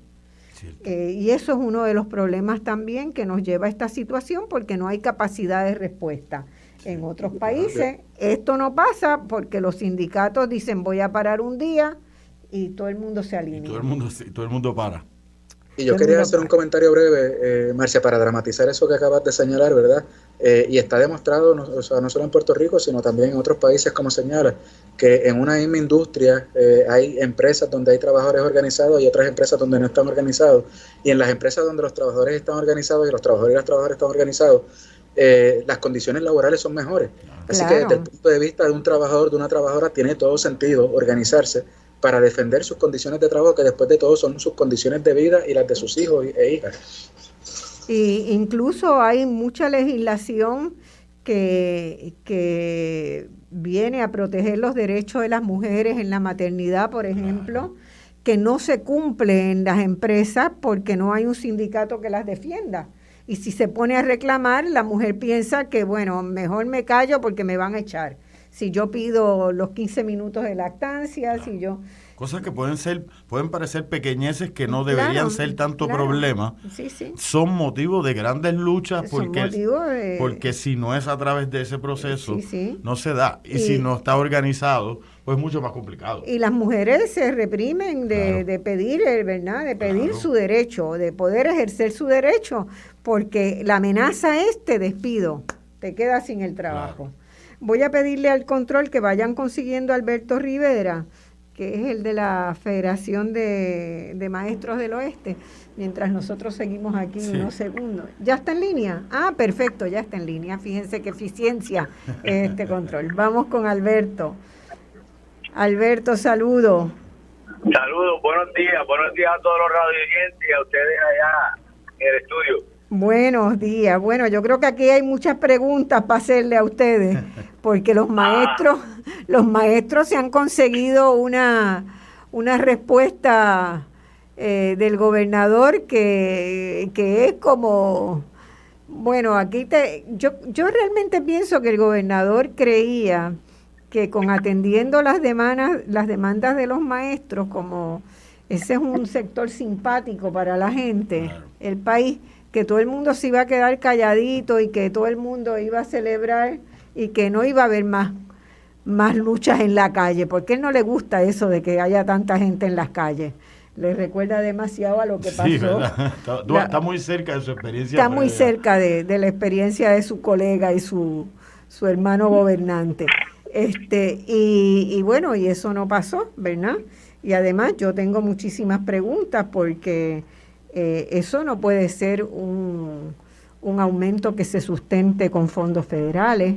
Y eso es uno de los problemas también que nos lleva a esta situación, porque no hay capacidad de respuesta. En otros países esto no pasa porque los sindicatos dicen voy a parar un día y todo el mundo se alinea. Y todo el mundo para. Y yo quería hacer un comentario breve, Marcia, para dramatizar eso que acabas de señalar, ¿verdad? Y está demostrado, no solo en Puerto Rico, sino también en otros países, como señala, que en una misma industria hay empresas donde hay trabajadores organizados y otras empresas donde no están organizados. Y en las empresas donde los trabajadores están organizados y los trabajadores y las trabajadoras están organizados, las condiciones laborales son mejores. Así que desde el punto de vista de un trabajador, de una trabajadora, tiene todo sentido organizarse para defender sus condiciones de trabajo, que después de todo son sus condiciones de vida y las de sus hijos e hijas. Y incluso hay mucha legislación que viene a proteger los derechos de las mujeres en la maternidad, por ejemplo, que no se cumple en las empresas porque no hay un sindicato que las defienda. Y si se pone a reclamar, la mujer piensa que, bueno, mejor me callo porque me van a echar. Si yo pido los 15 minutos de lactancia, si yo... Cosas que pueden parecer pequeñeces que no deberían ser tanto problema, son motivos de grandes luchas porque si no es a través de ese proceso, no se da. Y si no está organizado, pues es mucho más complicado. Y las mujeres se reprimen de pedir, ¿verdad?, de pedir su derecho, de poder ejercer su derecho, porque la amenaza es te despido, te quedas sin el trabajo. Voy a pedirle al control que vayan consiguiendo a Alberto Rivera, que es el de la Federación de Maestros del Oeste, mientras nosotros seguimos aquí unos segundos. ¿Ya está en línea? Ah, perfecto, ya está en línea. Fíjense qué eficiencia es este control. Vamos con Alberto. Alberto, saludo. Saludos, buenos días a todos los radioyentes y a ustedes allá en el estudio. Buenos días. Bueno, yo creo que aquí hay muchas preguntas para hacerle a ustedes, porque los maestros se han conseguido una respuesta del gobernador que es como, bueno, yo realmente pienso que el gobernador creía que con atendiendo las demandas de los maestros, como ese es un sector simpático para la gente, el país, que todo el mundo se iba a quedar calladito y que todo el mundo iba a celebrar y que no iba a haber más luchas en la calle, porque a él no le gusta eso de que haya tanta gente en las calles. Le recuerda demasiado a lo que pasó. Está muy cerca de su experiencia. Está muy cerca de la experiencia de su colega y su hermano gobernante. Y bueno, y eso no pasó, ¿verdad? Y además yo tengo muchísimas preguntas porque Eso no puede ser un aumento que se sustente con fondos federales.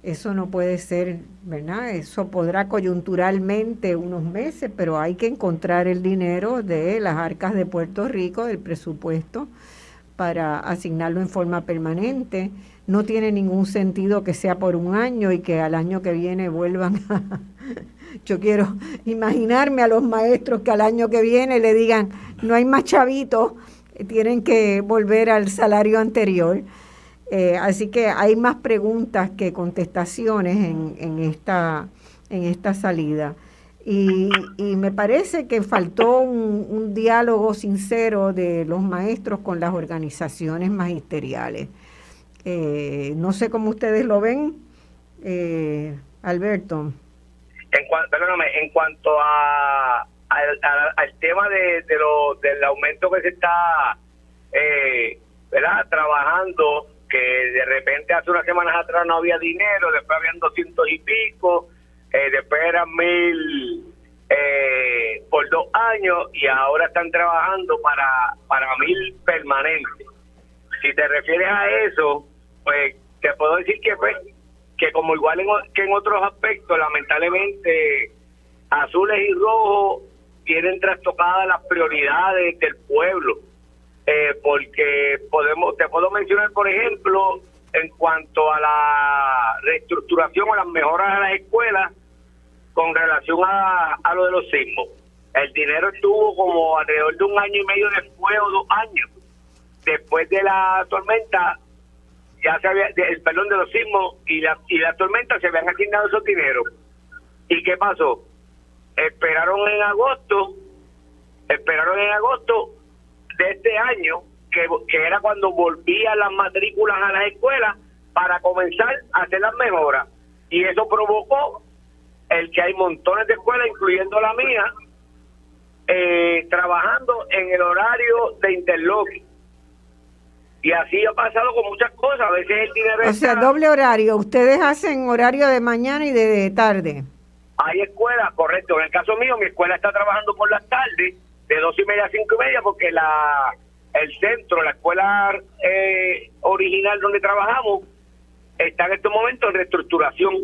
Eso no puede ser, ¿verdad? Eso podrá coyunturalmente unos meses, pero hay que encontrar el dinero de las arcas de Puerto Rico, del presupuesto, para asignarlo en forma permanente. No tiene ningún sentido que sea por un año y que al año que viene vuelvan a... Yo quiero imaginarme a los maestros que al año que viene le digan, no hay más chavitos, tienen que volver al salario anterior. Así que hay más preguntas que contestaciones en esta salida. Y me parece que faltó un diálogo sincero de los maestros con las organizaciones magisteriales. No sé cómo ustedes lo ven, Alberto. En cuanto al tema del aumento que se está ¿verdad? Trabajando, que de repente hace unas semanas atrás no había dinero, después habían 200 y pico, después eran 1,000 por 2 años y ahora están trabajando para 1,000 permanentes. Si te refieres a eso, pues te puedo decir que como igual que en otros aspectos, lamentablemente azules y rojos tienen trastocadas las prioridades del pueblo, porque te puedo mencionar, por ejemplo, en cuanto a la reestructuración o las mejoras a las escuelas con relación a lo de los sismos. El dinero estuvo como alrededor de 1 año y medio después, o 2 años después de la tormenta, ya se había, de los sismos y la tormenta, se habían asignado esos dineros. ¿Y qué pasó? Esperaron en agosto de este año, que era cuando volvían las matrículas a las escuelas, para comenzar a hacer las mejoras. Y eso provocó el que hay montones de escuelas, incluyendo la mía, trabajando en el horario de interlock. Y así ha pasado con muchas cosas. A veces el dinero O sea, doble horario. Ustedes hacen horario de mañana y de tarde. Hay escuelas, correcto. En el caso mío, mi escuela está trabajando por las tardes, de 2:30 a 5:30, porque el centro, la escuela original donde trabajamos, está en estos momentos en reestructuración.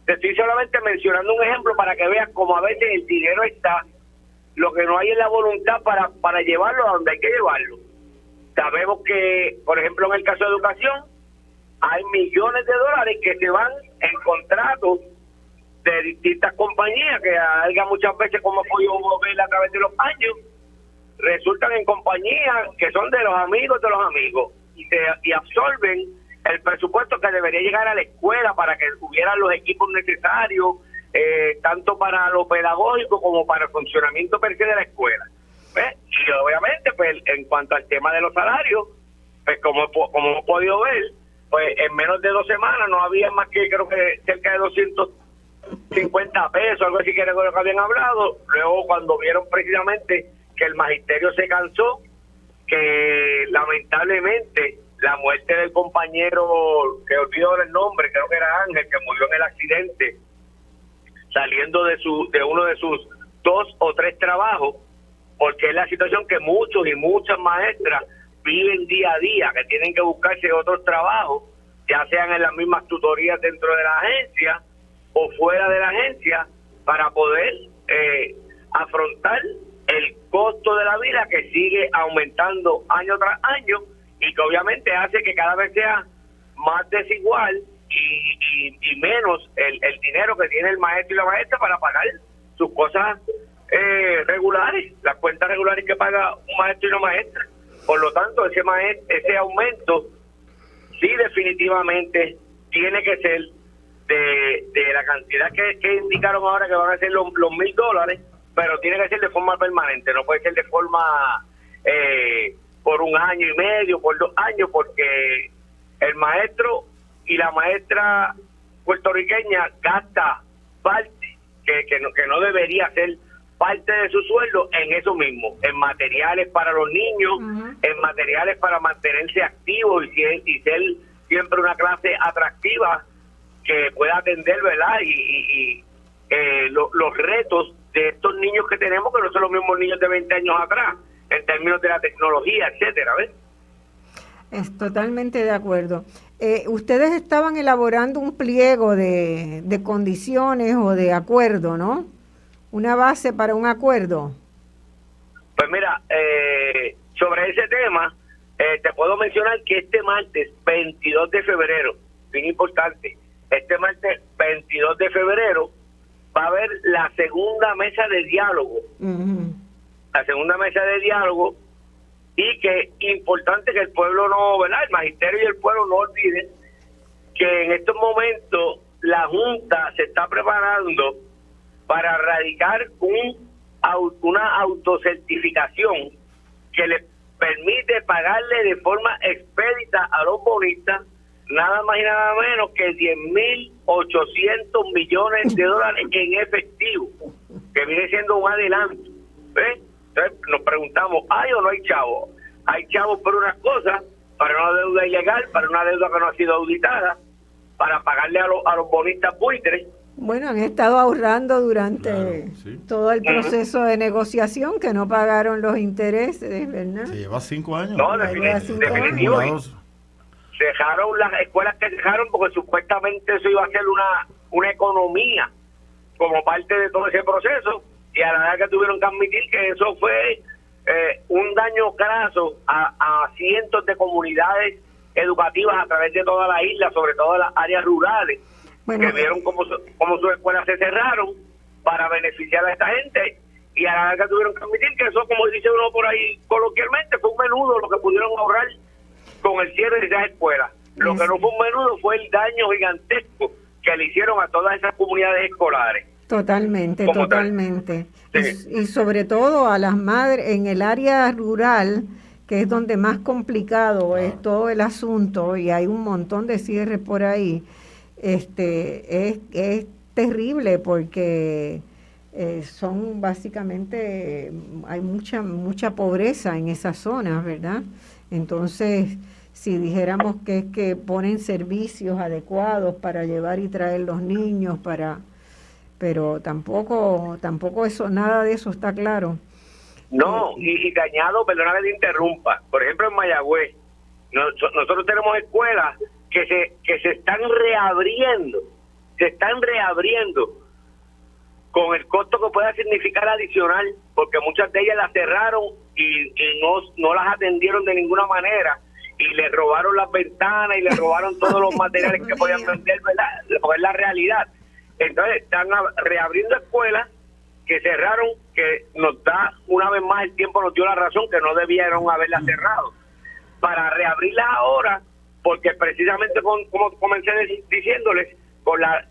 Te estoy solamente mencionando un ejemplo para que veas cómo a veces el dinero está, lo que no hay es la voluntad para llevarlo a donde hay que llevarlo. Sabemos que, por ejemplo, en el caso de educación, hay millones de dólares que se van en contratos de distintas compañías que haya muchas veces, como he podido ver a través de los años, resultan en compañías que son de los amigos y absorben el presupuesto que debería llegar a la escuela para que hubieran los equipos necesarios, tanto para lo pedagógico como para el funcionamiento per se de la escuela. ¿Ves? Y obviamente, pues en cuanto al tema de los salarios, pues como hemos podido ver, pues en menos de 2 semanas no había más que, creo que cerca de 250 pesos, algo así que era lo que habían hablado. Luego, cuando vieron precisamente que el magisterio se cansó, que lamentablemente la muerte del compañero, que olvido el nombre, creo que era Ángel, que murió en el accidente, saliendo de uno de sus 2 o 3 trabajos, porque es la situación que muchos y muchas maestras viven día a día, que tienen que buscarse otros trabajos, ya sean en las mismas tutorías dentro de la agencia o fuera de la agencia, para poder afrontar el costo de la vida que sigue aumentando año tras año, y que obviamente hace que cada vez sea más desigual y menos el dinero que tiene el maestro y la maestra para pagar sus cosas regulares, las cuentas regulares que paga un maestro y una maestra. Por lo tanto, ese aumento sí definitivamente tiene que ser de la cantidad que indicaron ahora, que van a ser los $1,000, pero tiene que ser de forma permanente, no puede ser de forma por 1 año y medio, por 2 años, porque el maestro y la maestra puertorriqueña gasta parte que no debería ser parte de su sueldo en eso mismo, en materiales para los niños, en materiales para mantenerse activos y ser siempre una clase atractiva que pueda atender, ¿verdad? Y los retos de estos niños que tenemos, que no son los mismos niños de 20 años atrás. en términos de la tecnología, etcétera, ¿ves? Es totalmente de acuerdo. Ustedes estaban elaborando un pliego de condiciones o de acuerdo, ¿no? Una base para un acuerdo. Pues mira, sobre ese tema, te puedo mencionar que este martes 22 de febrero, bien importante, este martes 22 de febrero va a haber la segunda mesa de diálogo. La segunda mesa de diálogo, y que importante que el pueblo no, ¿verdad? El magisterio y el pueblo no olviden que en estos momentos la Junta se está preparando para radicar una autocertificación que le permite pagarle de forma expedita a los bonistas nada más y nada menos que 10.800 millones de dólares en efectivo, que viene siendo un adelanto. ¿Ves? Entonces nos preguntamos, ¿hay o no hay chavos? Hay chavos por unas cosas, para una deuda ilegal, para una deuda que no ha sido auditada, para pagarle a los bonistas buitres. Bueno, han estado ahorrando durante todo el proceso de negociación, que no pagaron los intereses, ¿verdad? Se lleva 5 años. No, definitivo. Cejaron las escuelas, que cejaron porque supuestamente eso iba a ser una economía como parte de todo ese proceso, y a la verdad que tuvieron que admitir que eso fue un daño graso a cientos de comunidades educativas a través de toda la isla, sobre todo las áreas rurales, que vieron cómo sus escuelas se cerraron para beneficiar a esta gente, y a la verdad que tuvieron que admitir que eso, como dice uno por ahí coloquialmente, fue un menudo lo que pudieron ahorrar con el cierre de esas escuelas. Lo que no fue un menudo fue el daño gigantesco que le hicieron a todas esas comunidades escolares. Totalmente. Sí. Y sobre todo a las madres en el área rural, que es donde más complicado es todo el asunto, y hay un montón de cierres por ahí. Es terrible porque son básicamente, hay mucha pobreza en esas zonas, ¿verdad? Entonces, si dijéramos que es que ponen servicios adecuados para llevar y traer los niños, pero tampoco eso, nada de eso está claro. No, y te añado, perdona que te interrumpa, por ejemplo en Mayagüez, nosotros tenemos escuelas que se están reabriendo con el costo que pueda significar adicional, porque muchas de ellas las cerraron y no las atendieron de ninguna manera, y les robaron las ventanas y les robaron todos los materiales que podían vender, ¿verdad? Porque es la realidad. Entonces están reabriendo escuelas que cerraron, que nos da una vez más, el tiempo nos dio la razón, que no debieron haberlas cerrado, para reabrirlas ahora, porque precisamente como comencé diciéndoles, con la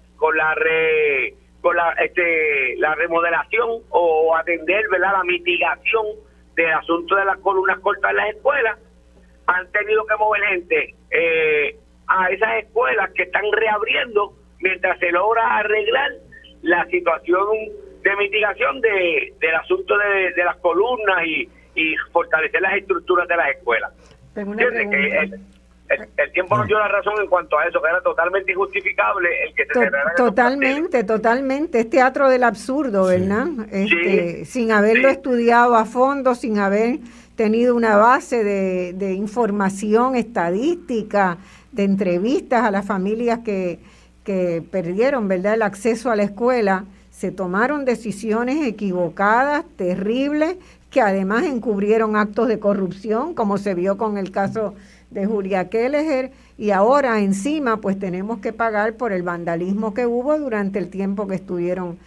remodelación o atender, ¿verdad?, la mitigación del asunto de las columnas cortas en las escuelas, han tenido que mover gente a esas escuelas que están reabriendo mientras se logra arreglar la situación de mitigación del asunto de las columnas y fortalecer las estructuras de las escuelas. El tiempo nos dio la razón en cuanto a eso, que era totalmente injustificable el que se cerrara. Totalmente, es teatro del absurdo, ¿verdad? Sin haberlo estudiado a fondo, sin haber tenido una base de información estadística, de entrevistas a las familias que perdieron, ¿verdad?, el acceso a la escuela. Se tomaron decisiones equivocadas, terribles, que además encubrieron actos de corrupción, como se vio con el caso de Julia Kelleher, y ahora encima pues tenemos que pagar por el vandalismo que hubo durante el tiempo que estuvieron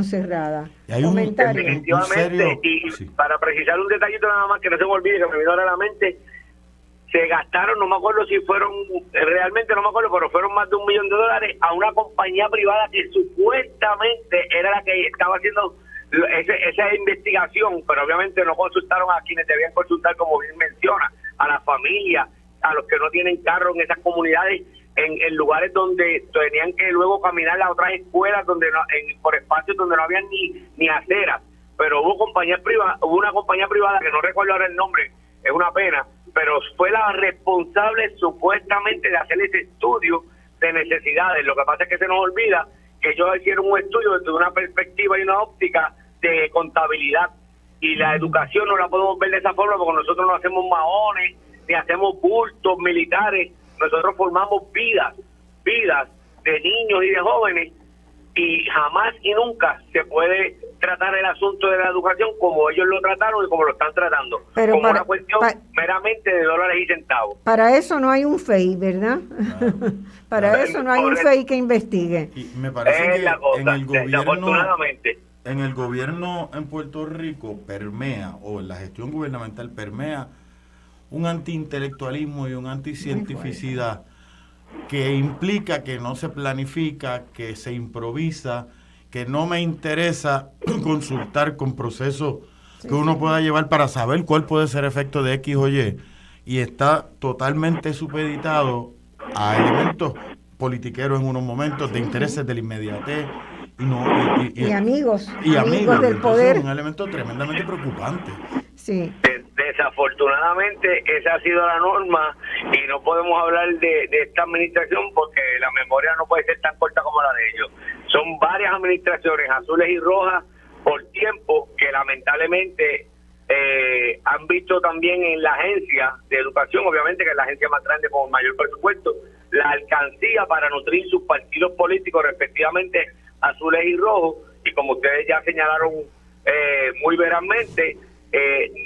cerradas. Definitivamente, para precisar un detallito nada más que no se me olvide, que me vino ahora a la mente, se gastaron, no me acuerdo si fueron, realmente no me acuerdo, pero fueron más de $1 millón a una compañía privada que supuestamente era la que estaba haciendo esa investigación, pero obviamente no consultaron a quienes debían consultar, como bien menciona, a las familias, a los que no tienen carro en esas comunidades, en lugares donde tenían que luego caminar a otras escuelas por espacios donde no había ni aceras. Pero hubo una compañía privada que no recuerdo ahora el nombre, es una pena, pero fue la responsable supuestamente de hacer ese estudio de necesidades. Lo que pasa es que se nos olvida que ellos hicieron un estudio desde una perspectiva y una óptica de contabilidad, y la educación no la podemos ver de esa forma porque nosotros no hacemos maones, ni hacemos bultos militares, nosotros formamos vidas de niños y de jóvenes, y jamás y nunca se puede tratar el asunto de la educación como ellos lo trataron y como lo están tratando, pero como una cuestión meramente de dólares y centavos. Para eso no hay un FEI, ¿verdad? Para eso no hay un FEI que investigue. Y me parece que en el gobierno, desafortunadamente, en el gobierno en Puerto Rico permea, o en la gestión gubernamental permea, un antiintelectualismo y un anticientificidad que implica que no se planifica, que se improvisa, que no me interesa consultar con procesos que uno pueda llevar para saber cuál puede ser el efecto de X o Y, y está totalmente supeditado a elementos politiqueros en unos momentos, de intereses de la inmediatez, y amigos del poder. Es un elemento tremendamente preocupante. Sí. Desafortunadamente esa ha sido la norma y no podemos hablar de esta administración porque la memoria no puede ser tan corta como la de ellos. Son varias administraciones, azules y rojas, por tiempo, que lamentablemente han visto también en la agencia de educación, obviamente que es la agencia más grande con mayor presupuesto, la alcancía para nutrir sus partidos políticos, respectivamente azules y rojos, y como ustedes ya señalaron muy verazmente,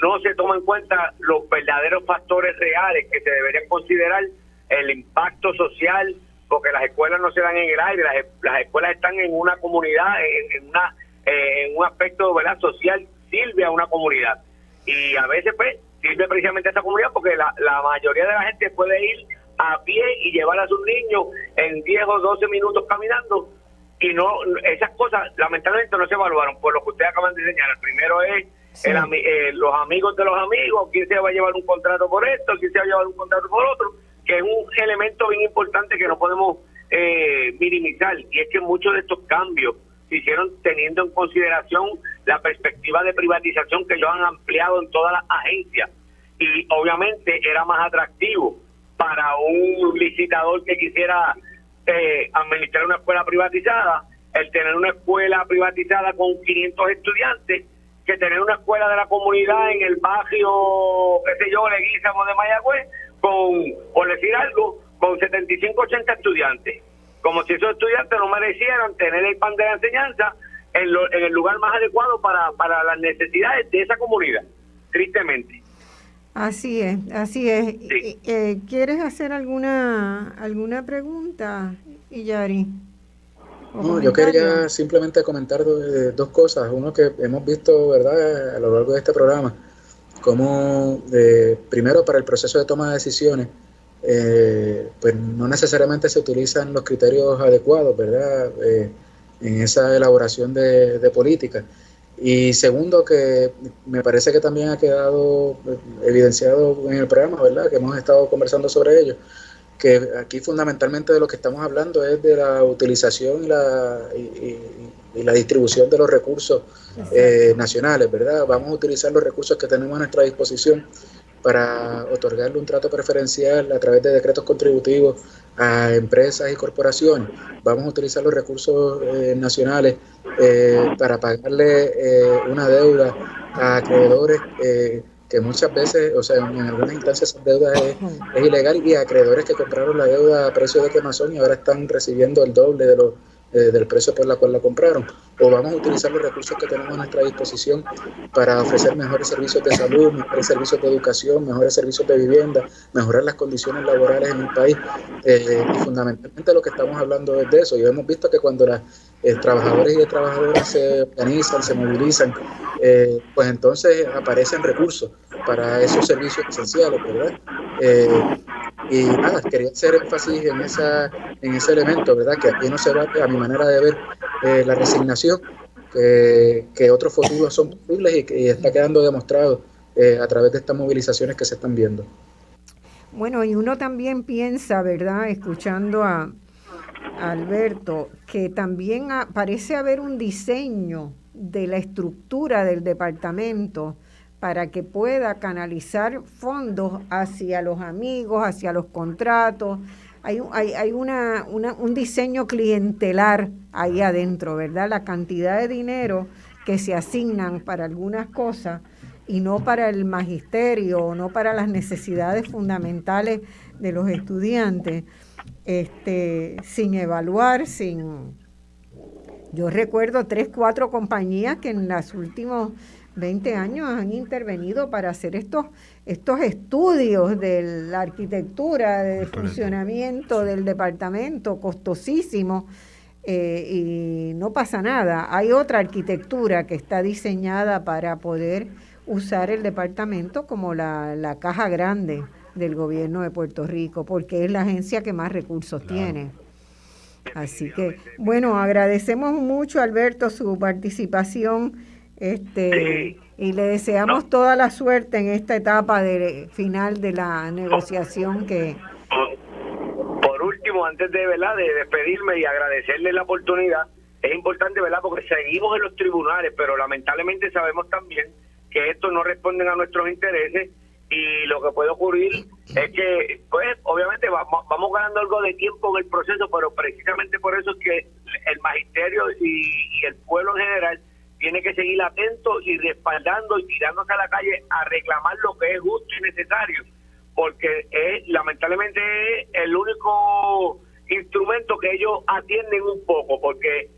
no se toma en cuenta los verdaderos factores reales que se deberían considerar, el impacto social, porque las escuelas no se dan en el aire, las escuelas están en una comunidad, en un aspecto, ¿verdad?, social, sirve a una comunidad, y a veces pues sirve precisamente a esa comunidad porque la mayoría de la gente puede ir a pie y llevar a sus niños en 10 o 12 minutos caminando, y no, esas cosas lamentablemente no se evaluaron por lo que ustedes acaban de señalar. Primero es los amigos de los amigos, quién se va a llevar un contrato por esto, quién se va a llevar un contrato por otro, que es un elemento bien importante que no podemos minimizar, y es que muchos de estos cambios se hicieron teniendo en consideración la perspectiva de privatización que ellos han ampliado en todas las agencias, y obviamente era más atractivo para un licitador que quisiera administrar una escuela privatizada el tener una escuela privatizada con 500 estudiantes que tener una escuela de la comunidad en el barrio, qué sé yo, Leguízamo de Mayagüez, por decir algo, con 75, 80 estudiantes, como si esos estudiantes no merecieran tener el pan de la enseñanza en el lugar más adecuado para las necesidades de esa comunidad, tristemente. Así es, así es. Sí. ¿Quieres hacer alguna pregunta, Iyari? No, yo quería simplemente comentar dos cosas. Uno, que hemos visto, ¿verdad?, a lo largo de este programa, como primero para el proceso de toma de decisiones, pues no necesariamente se utilizan los criterios adecuados, ¿verdad?, en esa elaboración de política. Y segundo, que me parece que también ha quedado evidenciado en el programa, ¿verdad?, que hemos estado conversando sobre ello, que aquí fundamentalmente de lo que estamos hablando es de la utilización y la distribución de los recursos nacionales, ¿verdad? Vamos a utilizar los recursos que tenemos a nuestra disposición para otorgarle un trato preferencial a través de decretos contributivos a empresas y corporaciones. Vamos a utilizar los recursos nacionales para pagarle una deuda a acreedores que muchas veces, o sea, en algunas instancias esa deuda es ilegal, y acreedores que compraron la deuda a precio de quemazón y ahora están recibiendo el doble del precio por la cual la compraron. O vamos a utilizar los recursos que tenemos a nuestra disposición para ofrecer mejores servicios de salud, mejores servicios de educación, mejores servicios de vivienda, mejorar las condiciones laborales en el país, y fundamentalmente lo que estamos hablando es de eso. Y hemos visto que cuando los trabajadores y trabajadoras se organizan, se movilizan, pues entonces aparecen recursos para esos servicios esenciales, ¿verdad? Y nada, quería hacer énfasis en ese elemento, ¿verdad? Que aquí no se va, a mi manera de ver, la resignación, que otros futuros son posibles y está quedando demostrado a través de estas movilizaciones que se están viendo. Bueno, y uno también piensa, ¿verdad?, escuchando a Alberto, que también parece haber un diseño de la estructura del departamento para que pueda canalizar fondos hacia los amigos, hacia los contratos. Hay un diseño clientelar ahí adentro, ¿verdad? La cantidad de dinero que se asignan para algunas cosas y no para el magisterio o no para las necesidades fundamentales de los estudiantes, sin evaluar, Yo recuerdo 3, 4 compañías que en los últimos 20 años han intervenido para hacer estos estudios de la arquitectura, del funcionamiento del departamento, costosísimo, y no pasa nada. Hay otra arquitectura que está diseñada para poder usar el departamento como la caja grande del gobierno de Puerto Rico, porque es la agencia que más recursos tiene. Así que, bueno, agradecemos mucho, Alberto, su participación, y le deseamos toda la suerte en esta etapa final de la negociación que... Por último, antes de despedirme y agradecerle la oportunidad, es importante, ¿verdad?, porque seguimos en los tribunales, pero lamentablemente sabemos también que estos no responden a nuestros intereses, y lo que puede ocurrir es que, pues, obviamente vamos ganando algo de tiempo en el proceso, pero precisamente por eso es que el magisterio y el pueblo en general tiene que seguir atento y respaldando y tirándose a la calle a reclamar lo que es justo y necesario, porque lamentablemente es el único instrumento que ellos atienden un poco, porque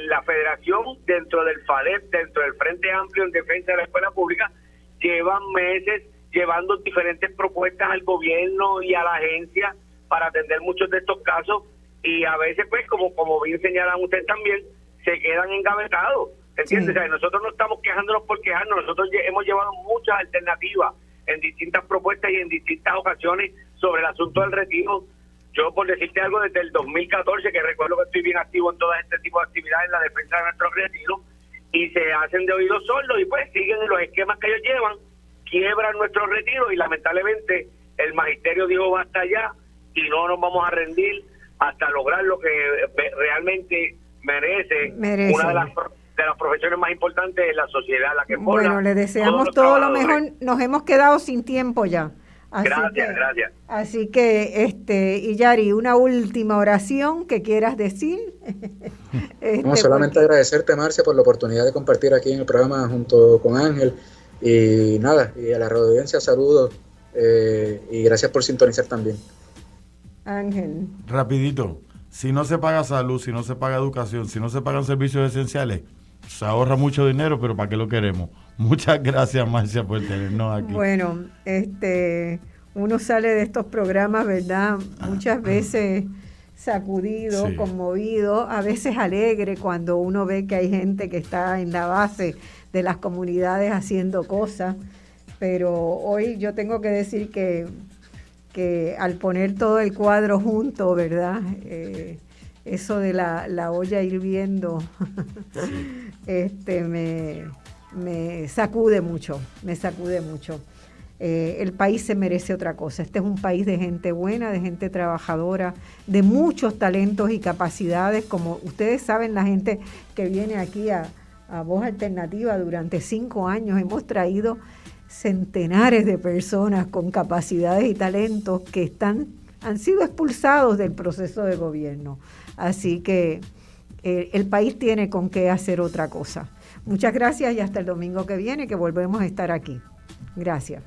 la federación dentro del FADEP, dentro del Frente Amplio en Defensa de la Escuela Pública, llevan meses llevando diferentes propuestas al gobierno y a la agencia para atender muchos de estos casos, y a veces, pues, como bien señalan ustedes también, se quedan engavetados, ¿entiendes? Sí. O sea, nosotros no estamos quejándonos por quejarnos, nosotros hemos llevado muchas alternativas en distintas propuestas y en distintas ocasiones sobre el asunto del retiro. Yo, por decirte algo, desde el 2014, que recuerdo que estoy bien activo en todo este tipo de actividades en la defensa de nuestros retiros, y se hacen de oídos sordos y pues siguen los esquemas que ellos llevan, quiebran nuestros retiros, y lamentablemente el magisterio dijo basta ya, y no nos vamos a rendir hasta lograr lo que realmente merece. Una de las profesiones más importantes de la sociedad, la que forma. Bueno, le deseamos todo lo mejor. Nos hemos quedado sin tiempo ya. Gracias. Así que, Iyari, una última oración que quieras decir. No, solamente agradecerte, Marcia, por la oportunidad de compartir aquí en el programa junto con Ángel. Y nada, y a la radio audiencia saludos, y gracias por sintonizar también. Ángel. Rapidito, si no se paga salud, si no se paga educación, si no se pagan servicios esenciales, se ahorra mucho dinero, pero ¿para qué lo queremos? Muchas gracias, Marcia, por tenernos aquí. Bueno, uno sale de estos programas, ¿verdad?, muchas veces sacudido, conmovido, a veces alegre cuando uno ve que hay gente que está en la base de las comunidades haciendo cosas, pero hoy yo tengo que decir que al poner todo el cuadro junto, ¿verdad?, eso de la olla hirviendo me sacude mucho, el país se merece otra cosa. Este es un país de gente buena, de gente trabajadora, de muchos talentos y capacidades. Como ustedes saben, la gente que viene aquí a Voz Alternativa durante 5 años, hemos traído centenares de personas con capacidades y talentos que han sido expulsados del proceso de gobierno. Así que el país tiene con qué hacer otra cosa. Muchas gracias y hasta el domingo que viene, que volvemos a estar aquí. Gracias.